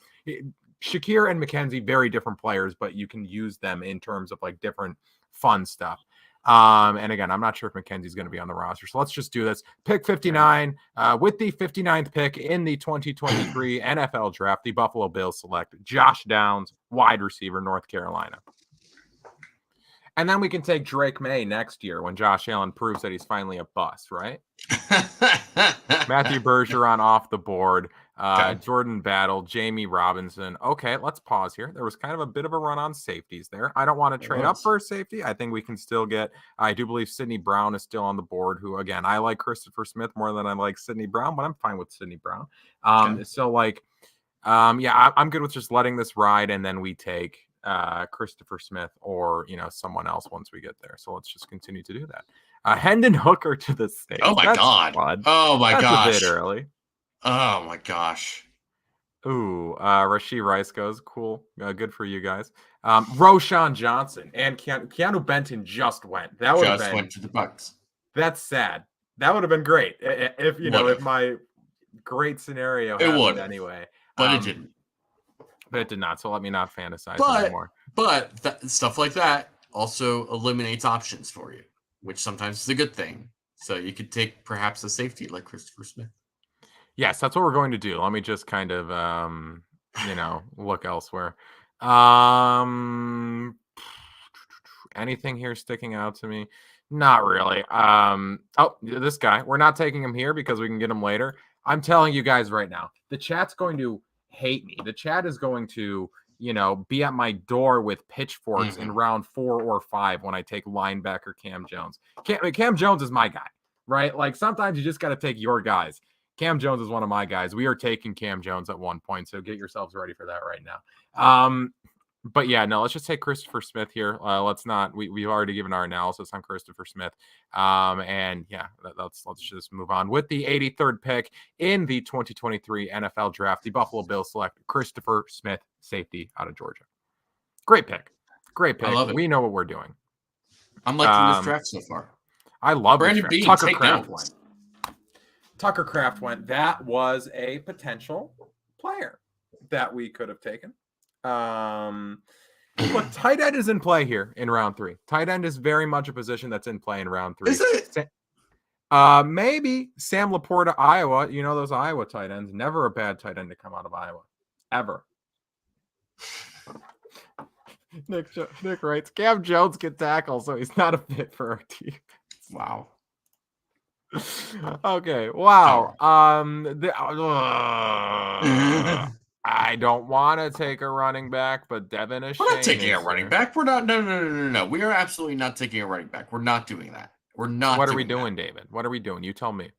Shakir and McKenzie, very different players, but you can use them in terms of like different fun stuff. And again, I'm not sure if McKenzie's going to be on the roster. So let's just do this. Pick 59 with the 59th pick in the 2023 NFL draft. The Buffalo Bills select Josh Downs, wide receiver, North Carolina. And then we can take Drake May next year when Josh Allen proves that he's finally a bust, right? Matthew Bergeron off the board. Jordan Battle, Jamie Robinson. Okay, let's pause here. There was kind of a bit of a run on safeties there. I don't want to trade up for a safety. I think we can still get, I do believe Sidney Brown is still on the board, who, again, I like Christopher Smith more than I like Sidney Brown, but I'm fine with Sidney Brown. So, like, I'm good with just letting this ride, and then we take Christopher Smith or, someone else once we get there. So let's just continue to do that. Hendon Hooker to the States. Oh, my God. Fun. Oh, my gosh. That's a bit early. Oh, my gosh. Ooh, Rashee Rice goes. Cool. Good for you guys. Roshan Johnson and Keanu Benton just went. That would have went to the Bucs. That's sad. That would have been great if if my great scenario happened anyway. But it didn't. But it did not. So let me not fantasize anymore. But stuff like that also eliminates options for you, which sometimes is a good thing. So you could take perhaps a safety like Christopher Smith. Yes, that's what we're going to do. Let me just kind of, look elsewhere. Anything here sticking out to me? Not really. This guy. We're not taking him here because we can get him later. I'm telling you guys right now, the chat's going to hate me. The chat is going to, be at my door with pitchforks in round 4 or 5 when I take linebacker Cam Jones. Cam Jones is my guy, right? Like sometimes you just got to take your guys. Cam Jones is one of my guys. We are taking Cam Jones at one point, so get yourselves ready for that right now. But yeah, no, let's just take Christopher Smith here. Let's not. We've already given our analysis on Christopher Smith, and yeah, let's just move on with the 83rd pick in the 2023 NFL Draft. The Buffalo Bills select Christopher Smith, safety out of Georgia. Great pick. I love it. We know what we're doing. I'm liking this draft so far. I love Brandon Beane. Tucker Kraft went. Tucker Kraft went. That was a potential player that we could have taken. Look, tight end is in play here in round 3. Tight end is very much a position that's in play in round 3. Is it? Maybe Sam Laporta, Iowa. Those Iowa tight ends. Never a bad tight end to come out of Iowa. Ever. Nick writes, Cam Jones can tackle, so he's not a fit for our team. Wow. Okay. Wow. I don't want to take a running back, but Devin is. We're not taking a running back. We're not. No. We are absolutely not taking a running back. We're not doing that. We're not. What are we doing, David? What are we doing? You tell me.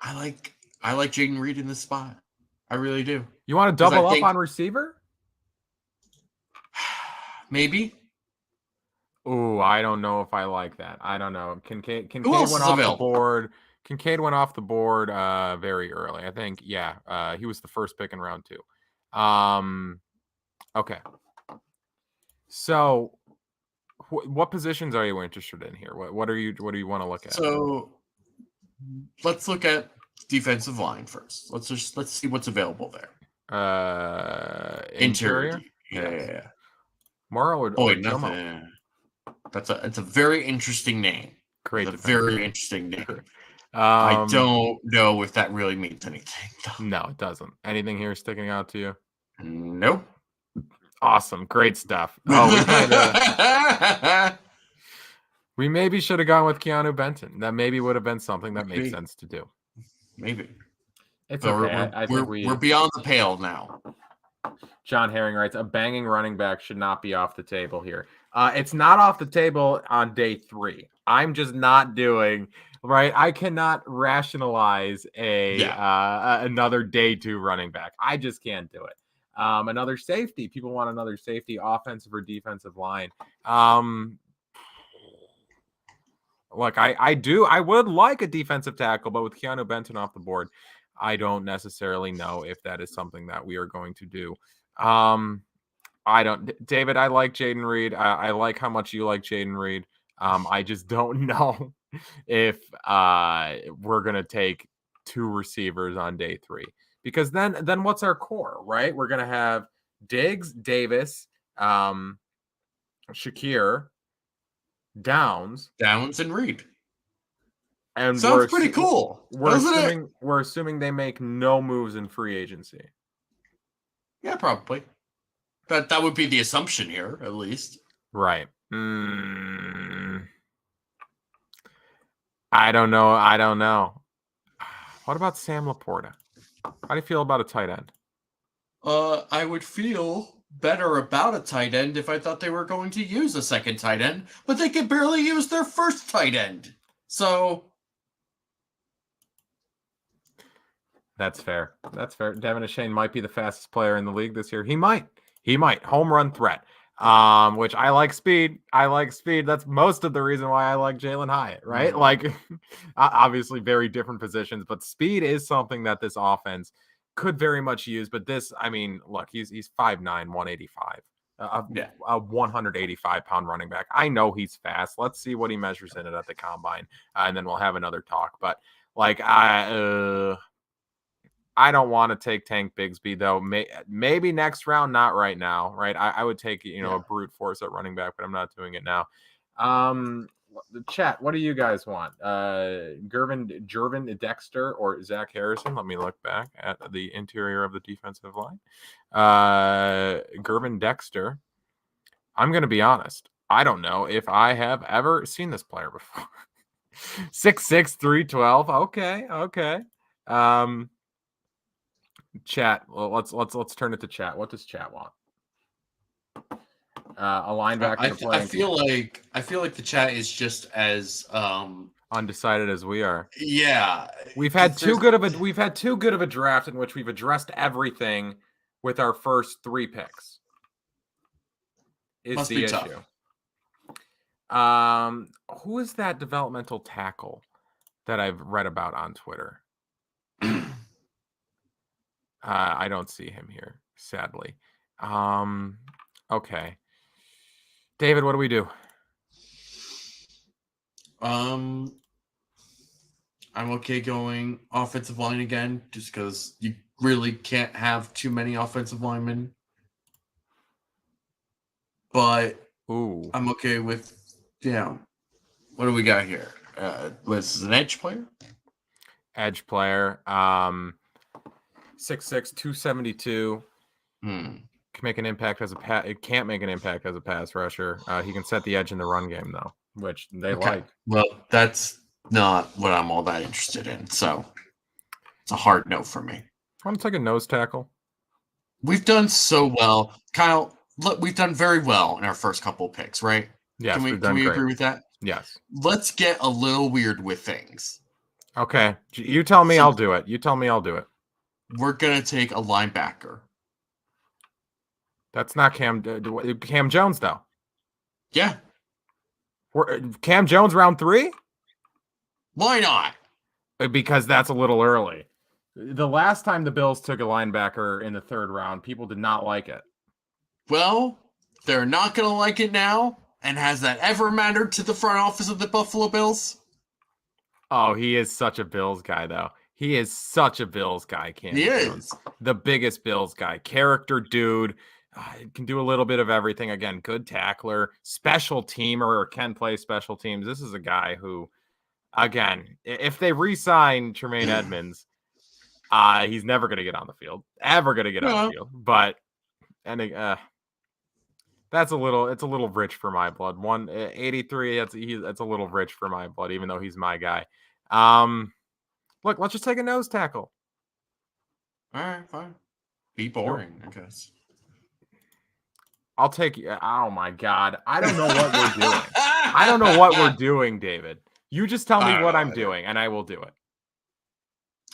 I like Jaden Reed in this spot. I really do. You want to double up on receiver? Maybe. Ooh, I don't know if I like that. I don't know. Kincaid went off the board. Kincaid went off the board very early. I think, he was the first pick in round 2. Okay. So, what positions are you interested in here? What do you want to look at? So, let's look at defensive line first. Let's see what's available there. Interior. Yeah. Morrow would. Oh, nothing. It's a very interesting name. Great. It's a very interesting name. I don't know if that really means anything. No, it doesn't. Anything here sticking out to you? Nope. Awesome. Great stuff. Oh, we maybe should have gone with Keanu Benton. That maybe would have been something that made sense to do. Maybe. It's But okay. I think we're beyond the pale now. John Herring writes, a banging running back should not be off the table here. It's not off the table on day 3. I'm just not doing right. I cannot rationalize another day 2 running back. I just can't do it. Another safety. People want another safety, offensive or defensive line. Look, I would like a defensive tackle, but with Keanu Benton off the board, I don't necessarily know if that is something that we are going to do. David, I like Jaden Reed. I like how much you like Jaden Reed. I just don't know if we're going to take 2 receivers on day 3, because then what's our core, right? We're going to have Diggs, Davis, Shakir, Downs, and Reed. And sounds pretty cool. We're assuming they make no moves in free agency. Yeah, probably. That would be the assumption here, at least. Right. I don't know. What about Sam Laporta? How do you feel about a tight end? I would feel better about a tight end if I thought they were going to use a second tight end, but they could barely use their first tight end. So that's fair. Devin Achane might be the fastest player in the league this year. He might. Home run threat. Which I like speed. That's most of the reason why I like Jalen Hyatt, right? Mm-hmm. Like, obviously very different positions, but speed is something that this offense could very much use. But this, I mean, look, he's 5'9", 185. A 185-pound running back. I know he's fast. Let's see what he measures in it at the combine, and then we'll have another talk. But like, I don't want to take Tank Bigsby though. Maybe next round, not right now. Right? I would take a brute force at running back, but I'm not doing it now. The chat, what do you guys want? Jervin Dexter or Zach Harrison? Let me look back at the interior of the defensive line. Gervin Dexter. I'm going to be honest. I don't know if I have ever seen this player before. 6'6", 312. Okay. Chat. Well, let's turn it to chat. What does chat want? A linebacker. I feel like the chat is just as undecided as we are. Yeah, we've had too good of a draft in which we've addressed everything with our first 3 picks. Is the issue? Who is that developmental tackle that I've read about on Twitter? I don't see him here, sadly. Okay. David, what do we do? I'm okay going offensive line again, just because you really can't have too many offensive linemen. But I'm okay with, what do we got here? Was an edge player? Edge player. 6'6", 272. Can make an impact as it can't make an impact as a pass rusher. He can set the edge in the run game though, which they like. Well, that's not what I'm all that interested in. So it's a hard no for me. Want to take a nose tackle? We've done so well, Kyle. Look, we've done very well in our first couple of picks, right? Yes, can we great. agree with that? Yes. Let's get a little weird with things. Okay, you tell me. I'll do it. We're gonna take a linebacker. That's not Cam Jones, though. Yeah. Cam Jones round 3? Why not? Because that's a little early. The last time the Bills took a linebacker in the 3rd round, people did not like it. Well, they're not going to like it now. And has that ever mattered to the front office of the Buffalo Bills? Oh, he is such a Bills guy, though. He is such a Bills guy, Cam Jones. Is. The biggest Bills guy. Character dude. Can do a little bit of everything. Again, good tackler, special teamer, or can play special teams. This is a guy who, again, if they re-sign Tremaine Edmonds, he's never going to get on the field. Ever going to get on the field. But, It's a little rich for my blood. 183. That's a little rich for my blood, even though he's my guy. Look, let's just take a nose tackle. All right, fine. Be boring, I guess. I'll take. Oh my God, I don't know what we're doing. I don't know what we're doing, David. You just tell me what I'm doing, and I will do it.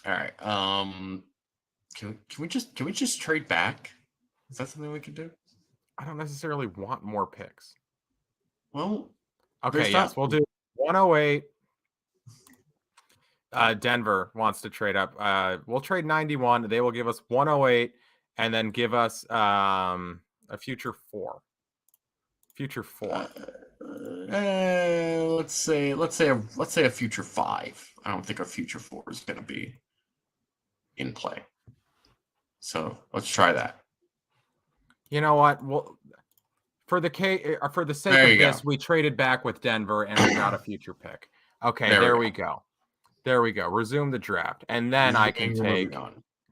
All right. Can we just trade back? Is that something we can do? I don't necessarily want more picks. Well, okay, yes, we'll do 108. Denver wants to trade up. We'll trade 91. They will give us 108 and then give us a future 4. Future 4. Let's say a future 5. I don't think a future 4 is going to be in play. So let's try that. You know what? Well, for the sake of this, we traded back with Denver and we got a future pick. Okay, there we go. There we go. Resume the draft. And then I can take.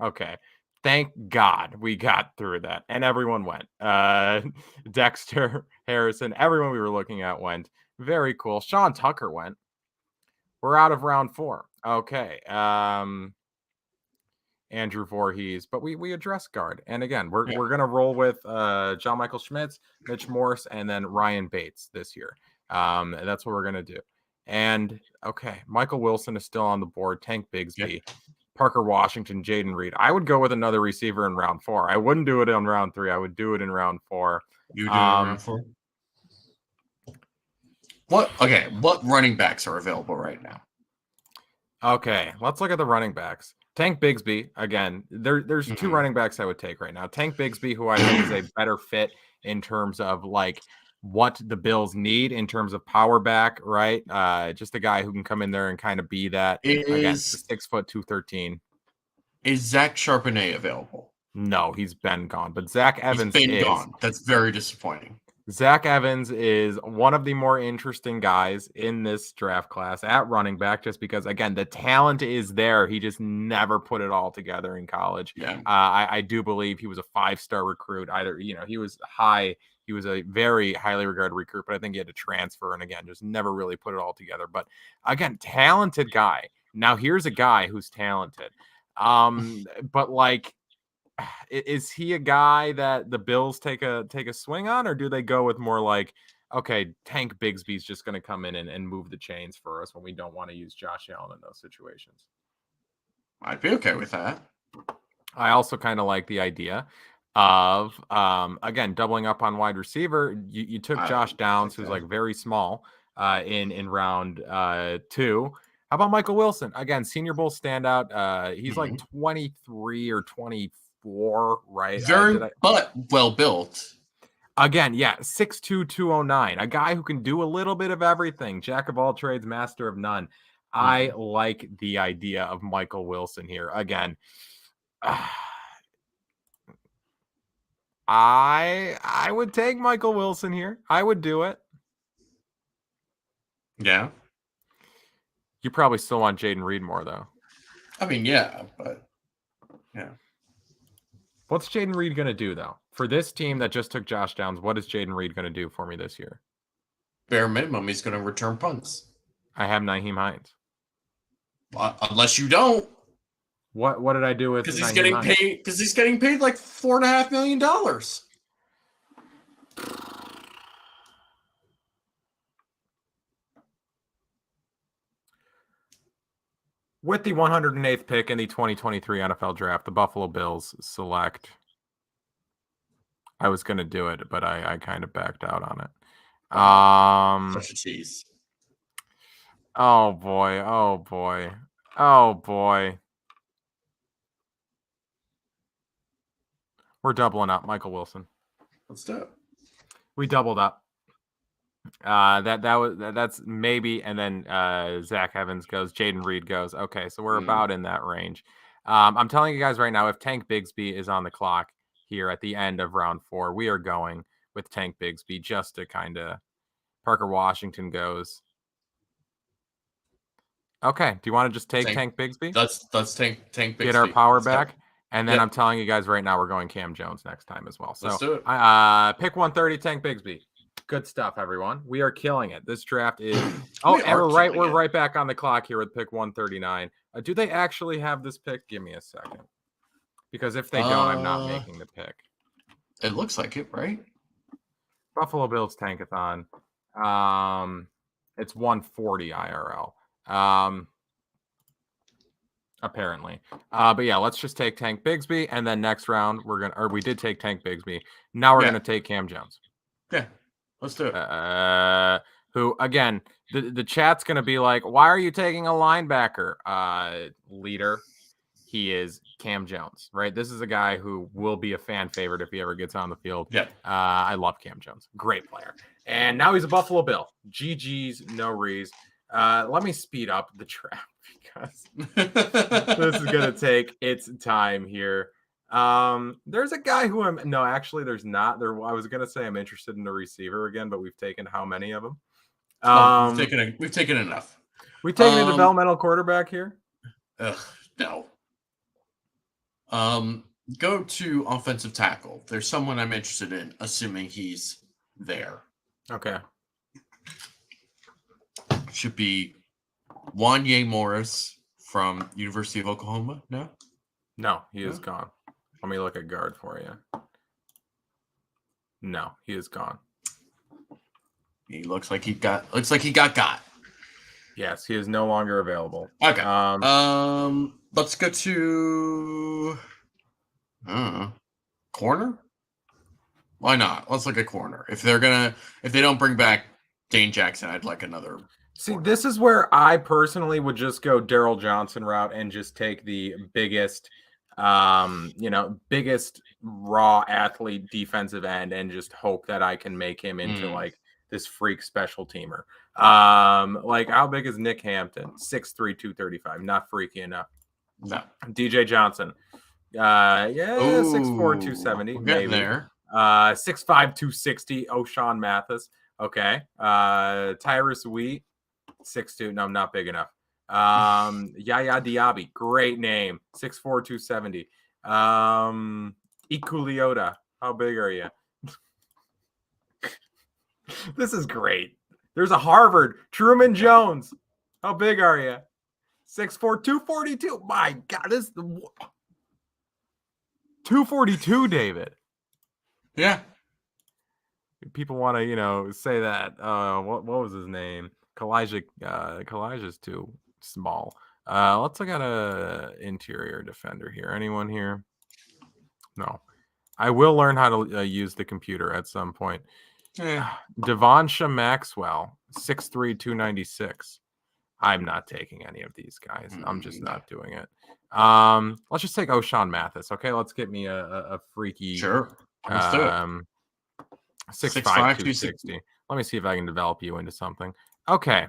Okay. Thank God we got through that. And everyone went. Dexter, Harrison, everyone we were looking at went. Very cool. Sean Tucker went. We're out of round 4. Okay. Andrew Voorhees, but we address guard. And again, we're going to roll with John Michael Schmitz, Mitch Morse, and then Ryan Bates this year. That's what we're going to do. And okay, Michael Wilson is still on the board. Tank Bigsby, Parker Washington, Jaden Reed. I would go with another receiver in round 4. I wouldn't do it in round 3. I would do it in round 4. You do it in round 4? What running backs are available right now? Okay, let's look at the running backs. Tank Bigsby, again, there's 2 running backs I would take right now. Tank Bigsby, who I think is a better fit in terms of like what the Bills need in terms of power back, right? Just a guy who can come in there and kind of be that. Again, 6 foot 213. Is Zach Charbonnet available? No, he's been gone. But Zach Evans is gone. That's very disappointing. Zach Evans is one of the more interesting guys in this draft class at running back, just because, again, the talent is there. He just never put it all together in college. Yeah. I do believe he was a 5-star recruit. He was a very highly regarded recruit, but I think he had to transfer and, again, just never really put it all together. But, again, talented guy. Now, here's a guy who's talented. But, like, is he a guy that the Bills take a swing on, or do they go with more like, okay, Tank Bigsby's just going to come in and move the chains for us when we don't want to use Josh Allen in those situations? I'd be okay with that. I also kind of like the idea of, again, doubling up on wide receiver. You took Josh Downs, who's like very small, in round 2. How about Michael Wilson? Again, Senior Bowl standout. He's like 23 or 24. Right? But well built. Again, 6'2", 209. A guy who can do a little bit of everything. Jack of all trades, master of none. I like the idea of Michael Wilson here. Again, I would take Michael Wilson here. I would do it. Yeah. You probably still want Jaden Reed more, though. I mean, yeah, but yeah. What's Jaden Reed going to do, though? For this team that just took Josh Downs, what is Jaden Reed going to do for me this year? Bare minimum, he's going to return punts. I have Nyheim Hines. Unless you don't. What did I do with? Because he's getting paid. Because he's getting paid like $4.5 million. With the 108th pick in the 2023 NFL Draft, the Buffalo Bills select. I was going to do it, but I kind of backed out on it. Such a tease. Oh boy! Oh boy! Oh boy! We're doubling up, Michael Wilson. Let's do it. We doubled up. That's maybe, and then Zach Evans goes, Jaden Reed goes. Okay, so we're about in that range. I'm telling you guys right now, if Tank Bigsby is on the clock here at the end of round 4, we are going with Tank Bigsby just to kind of. Parker Washington goes. Okay, do you want to just take Tank Bigsby? Let's Tank Bigsby. Get our power back. And then I'm telling you guys right now, we're going Cam Jones next time as well. So let's do it. Pick 130, Tank Bigsby. Good stuff, everyone. We are killing it. This draft is. We're right back on the clock here with pick 139. Do they actually have this pick? Give me a second. Because if they don't, I'm not making the pick. It looks like it, right? Buffalo Bills Tankathon. It's 140 IRL. Apparently. But yeah, let's just take Tank Bigsby, and then next round we did take Tank Bigsby. Now we're gonna take Cam Jones. Yeah, let's do it. Who again, the chat's gonna be like, why are you taking a linebacker? Leader. He is Cam Jones, right? This is a guy who will be a fan favorite if he ever gets on the field. Yeah. I love Cam Jones. Great player. And now he's a Buffalo Bill. GG's, no rees. Let me speed up the draft because this is going to take its time here. There's a guy who there's not. I was going to say I'm interested in the receiver again, but we've taken how many of them? We've taken enough. We've taken a developmental quarterback here? No. Go to offensive tackle. There's someone I'm interested in, assuming he's there. Okay. Should be Wanye Morris from University of Oklahoma. No, he is gone. Let me look at guard for you. No, he is gone. He looks like he got got. Yes, he is no longer available. Okay. Let's go to corner. Why not? Let's look at corner. If they don't bring back Dane Jackson, I'd like another. See, this is where I personally would just go Daryl Johnson route and just take the biggest raw athlete defensive end and just hope that I can make him into like this freak special teamer. Like how big is Nick Hampton? 6'3", 235. Not freaky enough. No. DJ Johnson. 6'4", 270. Maybe. There. 6'5", 260. O'Shawn Mathis. Okay. Tyrus Wheat. 6'2". No, not big enough. Yaya Diaby. Great name. 6'4", 270. Ikuliota. How big are you? This is great. There's a Harvard. Truman Jones. How big are you? 6'4", 242. My God, this is 242, David. Yeah. People want to, say that. What was his name? Kalijah's too small. Let's look at a interior defender here. Anyone here? No. I will learn how to use the computer at some point. Devonsha Maxwell, 6'3", 296. I'm not taking any of these guys. I'm just not doing it. Let's just take O'Shawn Mathis. Okay, let's get me a freaky. Sure. Let's do it. 6'5", 260. Let me see if I can develop you into something. Okay.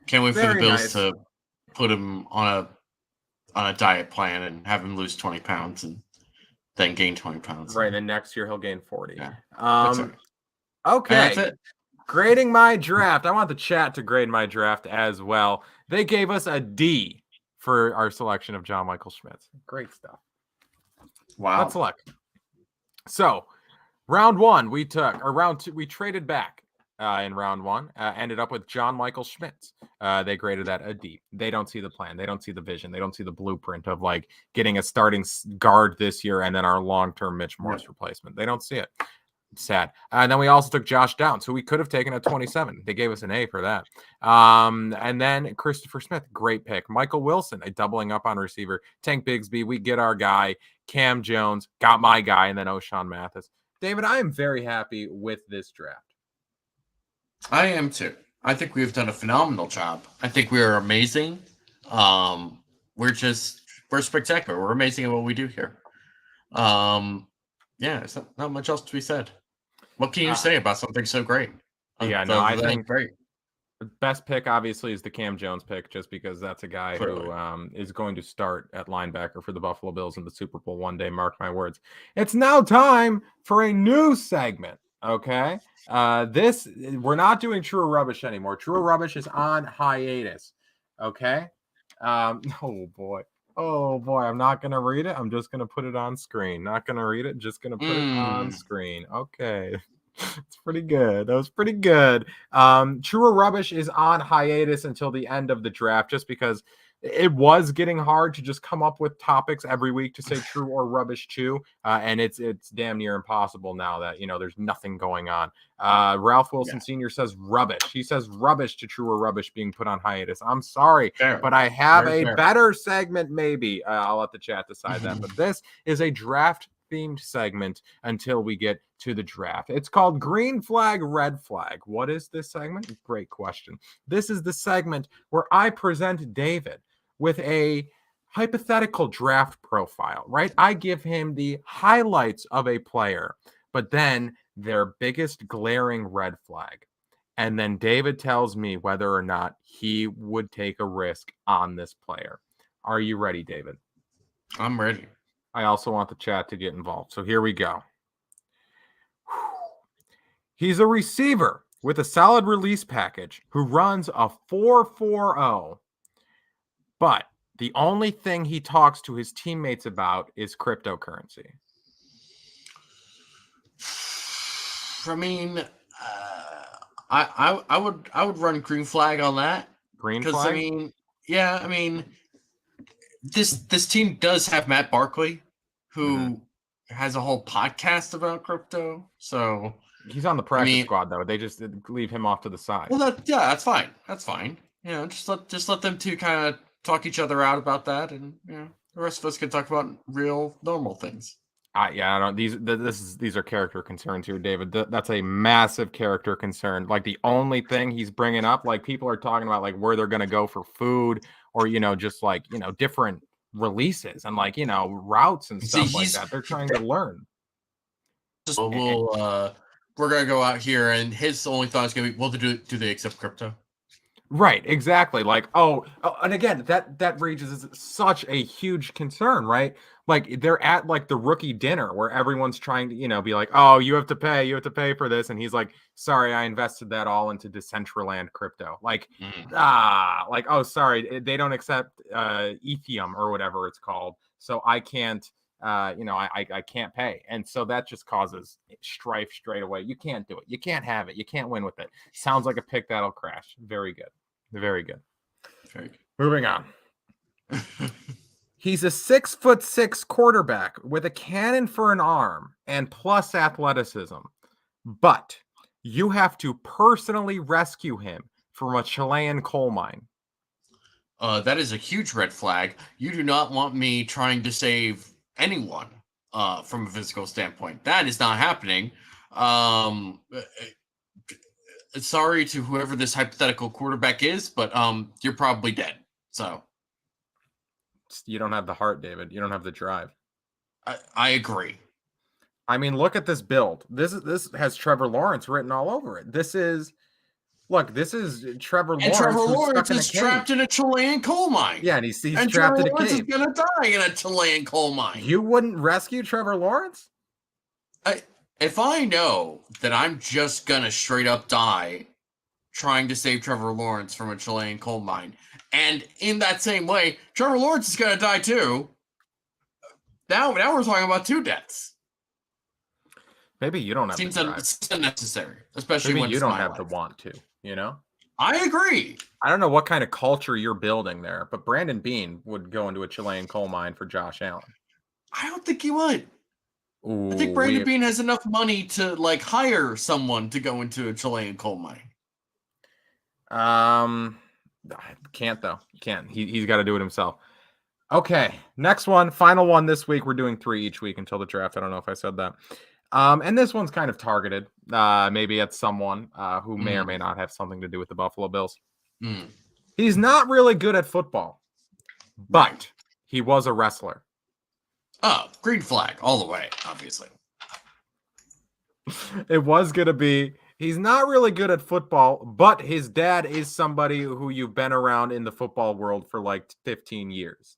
Can't wait for the Bills to put him on a diet plan and have him lose 20 pounds and then gain 20 pounds. Right, and next year he'll gain 40. Yeah. Okay. That's it. Grading my draft. I want the chat to grade my draft as well. They gave us a D for our selection of John Michael Schmitz. Great stuff. Wow. Let's look. So, round one, round two, we traded back in round one, ended up with John Michael Schmitz. They graded that a D. They don't see the plan. They don't see the vision. They don't see the blueprint of like getting a starting guard this year and then our long-term Mitch Morse replacement. They don't see it. Sad. And then we also took Josh Downs, who we could have taken at 27. They gave us an A for that. And then Christopher Smith, great pick. Michael Wilson, a doubling up on receiver. Tank Bigsby, we get our guy. Cam Jones, got my guy, and then O'Shawn Mathis. David, I am very happy with this draft. I am too. I think we've done a phenomenal job. I think we are amazing. We're spectacular. We're amazing at what we do here. It's not much else to be said. What can you say about something so great? I think great. The best pick, obviously, is the Cam Jones pick, just because that's a guy who is going to start at linebacker for the Buffalo Bills in the Super Bowl one day. Mark my words. It's now time for a new segment. Okay. We're not doing True or Rubbish anymore. True or Rubbish is on hiatus. Okay. Oh boy. Oh boy, I'm not gonna read it. I'm just gonna put it on screen. Not gonna read it, just gonna put it on screen. Okay. It's pretty good. That was pretty good. True or Rubbish is on hiatus until the end of the draft, just because it was getting hard to just come up with topics every week to say true or rubbish to, and it's damn near impossible now that there's nothing going on. Ralph Wilson Sr. says rubbish. He says rubbish to true or rubbish being put on hiatus. I'm sorry, but I have a better segment. Maybe I'll let the chat decide that. But this is a draft themed segment until we get to the draft. It's called Green Flag, Red Flag. What is this segment? Great question. This is the segment where I present David with a hypothetical draft profile, right? I give him the highlights of a player, but then their biggest glaring red flag. And then David tells me whether or not he would take a risk on this player. Are you ready, David? I'm ready. I also want the chat to get involved. So here we go. He's a receiver with a solid release package who runs a 4.40, but the only thing he talks to his teammates about is cryptocurrency. I mean, I would run green flag on that. Green flag? I mean, this team does have Matt Barkley, who has a whole podcast about crypto. So he's on the practice squad, though. They just leave him off to the side. Well, that's fine. That's fine. Just let them two kind of talk each other out about that, and the rest of us can talk about real normal things. I don't. These are character concerns here, David. That's a massive character concern. Like the only thing he's bringing up, like people are talking about, like where they're going to go for food, or just like different releases and like routes and stuff like that. They're trying to learn. We're gonna go out here, and his only thought is gonna be, well, do they accept crypto? Right, exactly. Like, and again, that raises such a huge concern, right? Like they're at like the rookie dinner where everyone's trying to, be like, oh, you have to pay for this. And he's like, sorry, I invested that all into Decentraland crypto. Like, oh, sorry, they don't accept Ethereum or whatever it's called. So I can't, I can't pay. And so that just causes strife straight away. You can't do it. You can't have it. You can't win with it. Sounds like a pick that'll crash. Very good. Very good. Very good. Moving on. He's a 6'6" quarterback with a cannon for an arm and plus athleticism. But you have to personally rescue him from a Chilean coal mine. That is a huge red flag. You do not want me trying to save anyone from a physical standpoint. That is not happening. Sorry to whoever this hypothetical quarterback is, but you're probably dead. So you don't have the heart, David. You don't have the drive. I agree. I mean, look at this build. This has Trevor Lawrence written all over it. This is Trevor Lawrence. And Trevor Lawrence is trapped in a Chilean coal mine. Yeah, and he's trapped in a cave. Lawrence is going to die in a Chilean coal mine. You wouldn't rescue Trevor Lawrence? If I know that I'm just going to straight up die trying to save Trevor Lawrence from a Chilean coal mine, and in that same way, Trevor Lawrence is going to die too, now we're talking about two deaths. Maybe you don't have Seems the drive. It's unnecessary, especially Maybe when you don't have life. the want to, I agree. I don't know what kind of culture you're building there, but Brandon Beane would go into a Chilean coal mine for Josh Allen. I don't think he would. Ooh, I think Brandon Beane has enough money to like hire someone to go into a Chilean coal mine. Can't though. Can't. He's got to do it himself. Okay, next one, final one this week. We're doing 3 each week until the draft. I don't know if I said that. And this one's kind of targeted, maybe at someone who may or may not have something to do with the Buffalo Bills. He's not really good at football, but he was a wrestler. Oh, green flag all the way, obviously. It was going to be, he's not really good at football, but his dad is somebody who you've been around in the football world for like 15 years.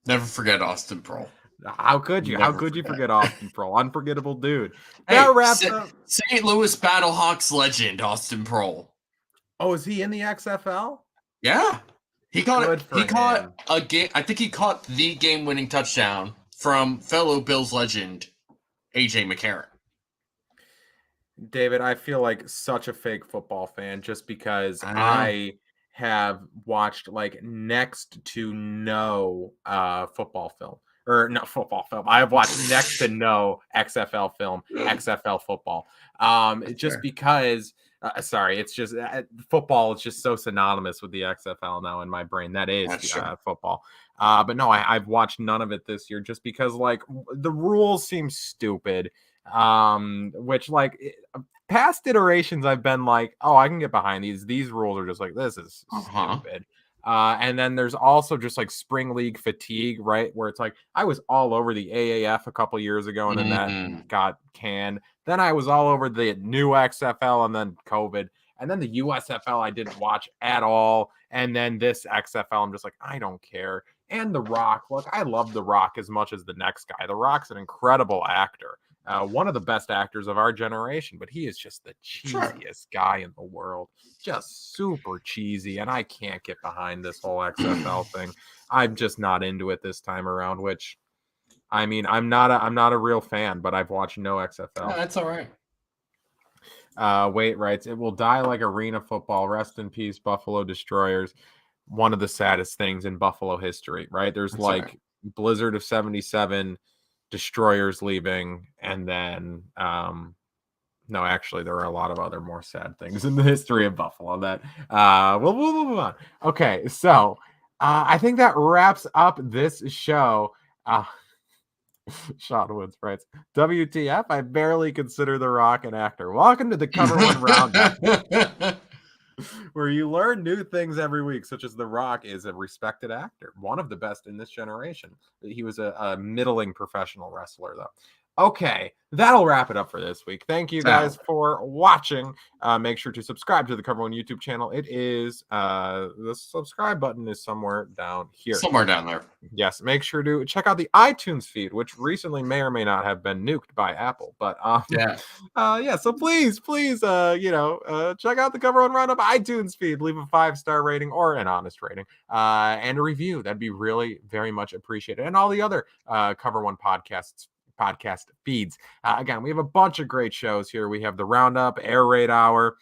Never forget Austin Pearl. How could you? How could you forget Austin Pearl? Unforgettable dude. Hey, That wraps up. St. Louis Battlehawks legend, Austin Pearl. Oh, is he in the XFL? Yeah. He caught Good it. for He caught him. a game. I think he caught the game-winning touchdown from fellow Bills legend AJ McCarron. David, I feel like such a fake football fan just because I know. I have watched like next to no football film. Or not football film. I have watched next to no XFL film, XFL football. Just fair. because sorry, it's just football is just so synonymous with the XFL now in my brain. That is That's true. football. But no, I've watched none of it this year just because like the rules seem stupid. Which like past iterations I've been like, oh, I can get behind these rules are just like, this is stupid. And then there's also just like spring league fatigue, right, where it's like I was all over the AAF a couple years ago and then that got canned. Then I was all over the new XFL and then COVID, and then the USFL I didn't watch at all, and then this XFL I'm just like, I don't care. And The Rock, look, I love The Rock as much as the next guy. The Rock's an incredible actor. One of the best actors of our generation, but he is just the cheesiest guy in the world. Just super cheesy, and I can't get behind this whole XFL thing. I'm just not into it this time around, which I mean, I'm not a real fan, but I've watched no XFL. That's all right. Wait writes, it will die like arena football. Rest in peace, Buffalo Destroyers. One of the saddest things in Buffalo history, right? There's That's like right. Blizzard of 77, Destroyers leaving, and then no, actually there are a lot of other more sad things in the history of Buffalo that we'll move on. Okay, so I think that wraps up this show. Sean Woods writes, WTF, I barely consider The Rock an actor. Welcome to the Cover One Roundup, where you learn new things every week, such as The Rock is a respected actor, one of the best in this generation. He was a middling professional wrestler, though. Okay, that'll wrap it up for this week. Thank you guys for watching. Make sure to subscribe to the Cover One YouTube channel. It is the subscribe button is somewhere down here. Somewhere down there. Yes, make sure to check out the iTunes feed, which recently may or may not have been nuked by Apple. But yeah. So please, check out the Cover One Roundup iTunes feed. Leave a 5-star rating or an honest rating, and a review. That'd be really very much appreciated. And all the other Cover One podcast feeds. Again, we have a bunch of great shows here. We have the Roundup, Air Raid Hour.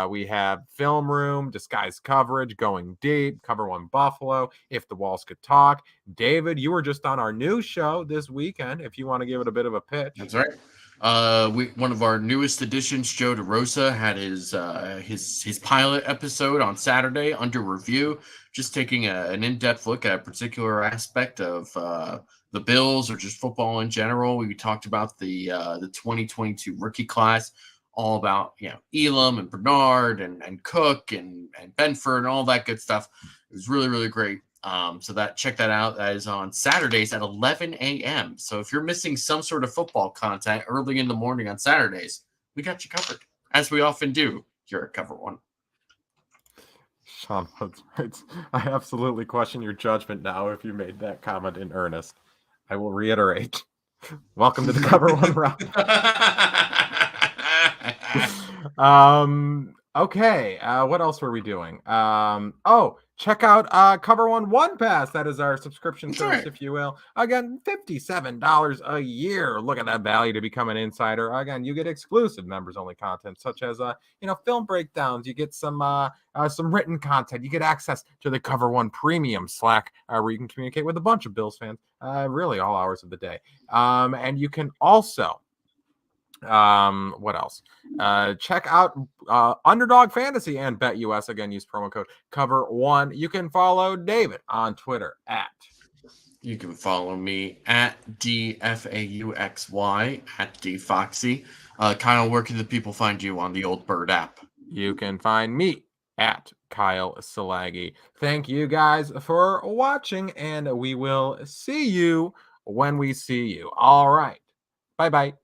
We have Film Room, Disguised Coverage, Going Deep, Cover One Buffalo, If the Walls Could Talk. David, you were just on our new show this weekend, if you want to give it a bit of a pitch. That's right. One of our newest additions, Joe DeRosa, had his pilot episode on Saturday under review, just taking an in-depth look at a particular aspect of the Bills or just football in general. We talked about the 2022 rookie class, all about Elam and Bernard and Cook and Benford and all that good stuff. It was really, really great. So check that out. That is on Saturdays at 11 a.m. So if you're missing some sort of football content early in the morning on Saturdays, we got you covered, as we often do here at Cover One. Sean Woods writes, I absolutely question your judgment now if you made that comment in earnest. I will reiterate. Welcome to the Cover One Roundup. Okay. What else were we doing? Check out Cover One Pass. That is our subscription service, if you will. Again, $57 a year. Look at that value to become an insider. Again, you get exclusive members only content, such as film breakdowns. You get some written content. You get access to the Cover One Premium Slack, where you can communicate with a bunch of Bills fans, really all hours of the day. And you can also what else? Check out Underdog Fantasy and BetUS. Again, use promo code Cover1. You can follow David on Twitter at. You can follow me at DFAUXY at DFoxy. Kyle, where can the people find you on the old Bird app? You can find me at Kyle Silagyi. Thank you guys for watching, and we will see you when we see you. All right. Bye-bye.